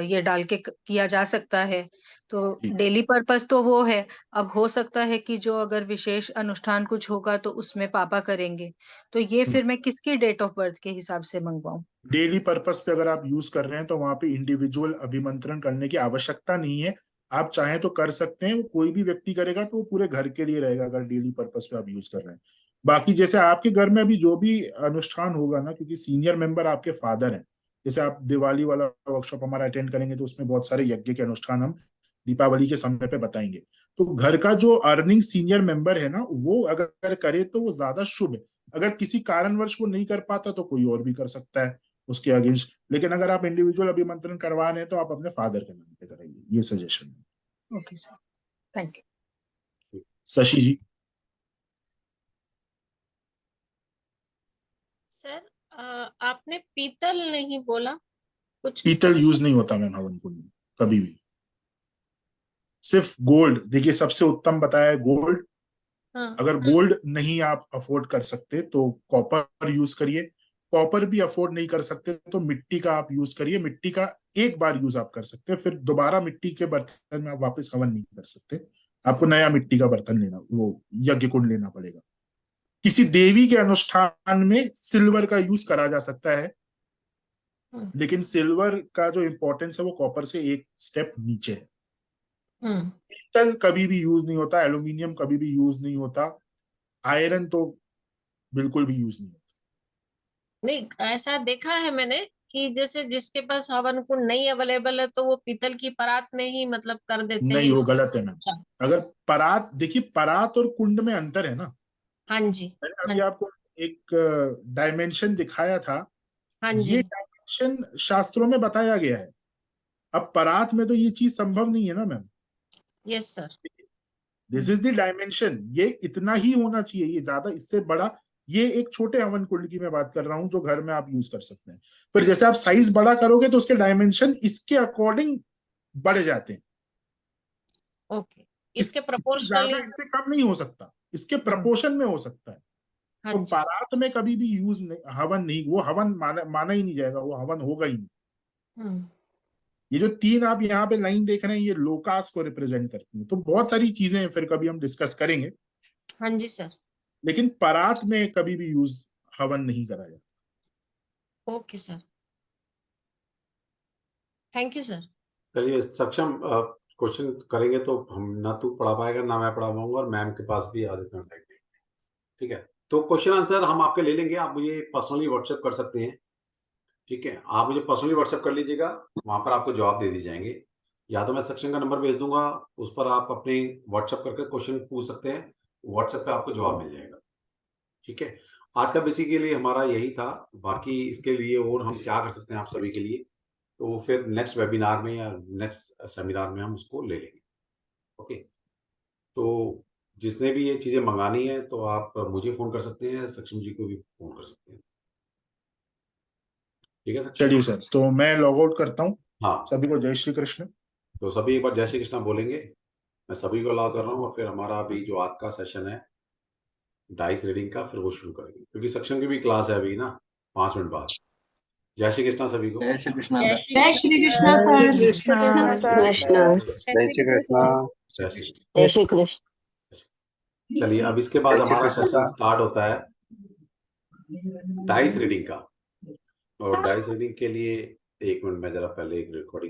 ये डाल के किया जा सकता है, तो ठीक। डेली पर्पस तो वो है। अब हो सकता है कि जो अगर विशेष अनुष्ठान कुछ होगा तो उसमें पापा करेंगे, तो ये फिर मैं किसकी डेट ऑफ बर्थ के हिसाब से मंगवाऊं? डेली पर्पस पे अगर आप यूज कर रहे हैं तो वहां पे इंडिविजुअल अभिमंत्रण करने की आवश्यकता नहीं है। आप चाहें तो कर सकते हैं, वो कोई भी व्यक्ति करेगा तो वो पूरे घर के लिए रहेगा, अगर डेली पर्पस पे आप यूज कर रहे हैं। बाकी जैसे आपके घर में अभी जो भी अनुष्ठान होगा ना, क्योंकि सीनियर मेंबर आपके फादर हैं, जैसे आप दिवाली वाला वर्कशॉप हमारा अटेंड करेंगे तो उसमें बहुत सारे यज्ञ के अनुष्ठान हम दीपावली के समय पे बताएंगे। तो घर का जो अर्निंग सीनियर मेंबर है ना, वो अगर करे तो वो ज्यादा शुभ है। अगर किसी कारणवश वो नहीं कर पाता तो कोई और भी कर सकता है उसके अगेंस्ट। लेकिन अगर आप इंडिविजुअल अभिमंत्रण करवा रहे हैं तो आप अपने फादर के नाम पे कराइए, ये सजेशन है। Okay sir, thank you. Shashi ji. Sir आपने पीतल नहीं बोला, कुछ पीतल यूज नहीं होता मैम हवन कुंड में कभी भी, सिर्फ गोल्ड। देखिए, सबसे उत्तम बताया है गोल्ड। हाँ। अगर गोल्ड नहीं आप अफोर्ड कर सकते तो कॉपर यूज करिए। कॉपर भी अफोर्ड नहीं कर सकते तो मिट्टी का आप यूज करिए। मिट्टी का एक बार यूज आप कर सकते हैं, फिर दोबारा मिट्टी के बर्तन में आप वापस हवन नहीं कर सकते। आपको नया मिट्टी का बर्तन लेना, वो यज्ञ कुंड लेना पड़ेगा। किसी देवी के अनुष्ठान में सिल्वर का यूज करा जा सकता है, लेकिन सिल्वर का जो इंपॉर्टेंस है वो कॉपर से एक स्टेप नीचे है। पीतल कभी भी यूज नहीं होता, एल्यूमिनियम कभी भी यूज नहीं होता, आयरन तो बिल्कुल भी यूज नहीं होता। नहीं, ऐसा देखा है मैंने कि जैसे जिसके पास हवन कुंड नहीं अवेलेबल है तो वो पीतल की परात में ही मतलब कर देते हैं नहीं, वो इसका। गलत है ना। अगर परात, देखिए परात और कुंड में अंतर है ना। हाँ जी। मैंने हाँ अभी आपको एक डायमेंशन दिखाया था, हाँ ये जी। डायमेंशन शास्त्रों में बताया गया है। अब परात में तो ये चीज संभव नहीं है ना ma'am. Yes sir. This is the dimension, ये इतना ही होना चाहिए, ये ज्यादा इससे बड़ा। ये एक छोटे हवन कुंड की मैं बात कर रहा हूं जो घर में आप यूज कर सकते हैं। फिर जैसे आप साइज बड़ा करोगे तो उसके डायमेंशन इसके अकॉर्डिंग बढ़ जाते हैं। ओके, इसके इससे प्रोपोर्शनली। ज्यादा, इससे कम नहीं हो सकता, इसके प्रपोर्शन में हो सकता है। हाँ तो जी। बारात में कभी भी यूज नहीं, हवन नहीं, वो हवन माना ही नहीं जाएगा, वो हवन होगा ही नहीं। ये जो तीन आप यहाँ पे लाइन देख रहे हैं, ये लोकास को रिप्रेजेंट करती हैं। तो बहुत सारी चीजें हैं, फिर कभी हम डिस्कस करेंगे। हाँ जी सर। लेकिन परात में कभी भी यूज हवन नहीं करा जाता। Okay sir, thank you sir. चलिए सक्षम, क्वेश्चन करेंगे तो हम ना तू पढ़ा पाएगा ना मैं पढ़ा पाऊंगा, और मैम के पास भी आधे घंटे टाइम देंगे। ठीक है, तो क्वेश्चन आंसर हम आपके ले लेंगे, आप मुझे पर्सनली व्हाट्सएप कर सकते हैं। ठीक है, आप मुझे पर्सनली व्हाट्सएप कर लीजिएगा, वहां पर आपको जवाब दे दिए जाएंगे। या तो मैं सक्षम का नंबर भेज दूंगा, उस पर आप अपने व्हाट्सएप करके क्वेश्चन पूछ सकते हैं, व्हाट्सएप पे आपको जवाब मिल जाएगा। ठीक है, आज का बेसिकली हमारा यही था। बाकी इसके लिए और हम क्या कर सकते हैं आप सभी के लिए, तो फिर नेक्स्ट वेबिनार में या नेक्स्ट सेमिनार में हम उसको ले लेंगे। ओके, तो जिसने भी ये चीजें मंगानी है तो आप मुझे फोन कर सकते हैं, सक्षम जी को भी फोन कर सकते हैं। ठीक है सर। चलिए सर, तो मैं लॉग आउट करता हूँ। हाँ, सभी को जय श्री कृष्ण। तो सभी एक बार जय श्री कृष्णा बोलेंगे। मैं सभी को अलाउ कर रहा हूँ, और फिर हमारा अभी जो आज का सेशन है डाइस रीडिंग का, फिर वो शुरू करेंगे, क्योंकि सक्षम की भी क्लास है अभी ना 5 मिनट बाद। जय श्री कृष्णा सभी को। जय श्री कृष्णा जय सर। श्री जय श्री कृष्णा जय सर। श्री कृष्णा सर। कृष्ण। जय श्री कृष्ण। जय श्री कृष्ण। जय श्री कृष्ण। चलिए, अब इसके बाद हमारा सेशन स्टार्ट होता है डाइस रीडिंग का। और डाइस रीडिंग के लिए 1 मिनट में जरा पहले एक रिकॉर्डिंग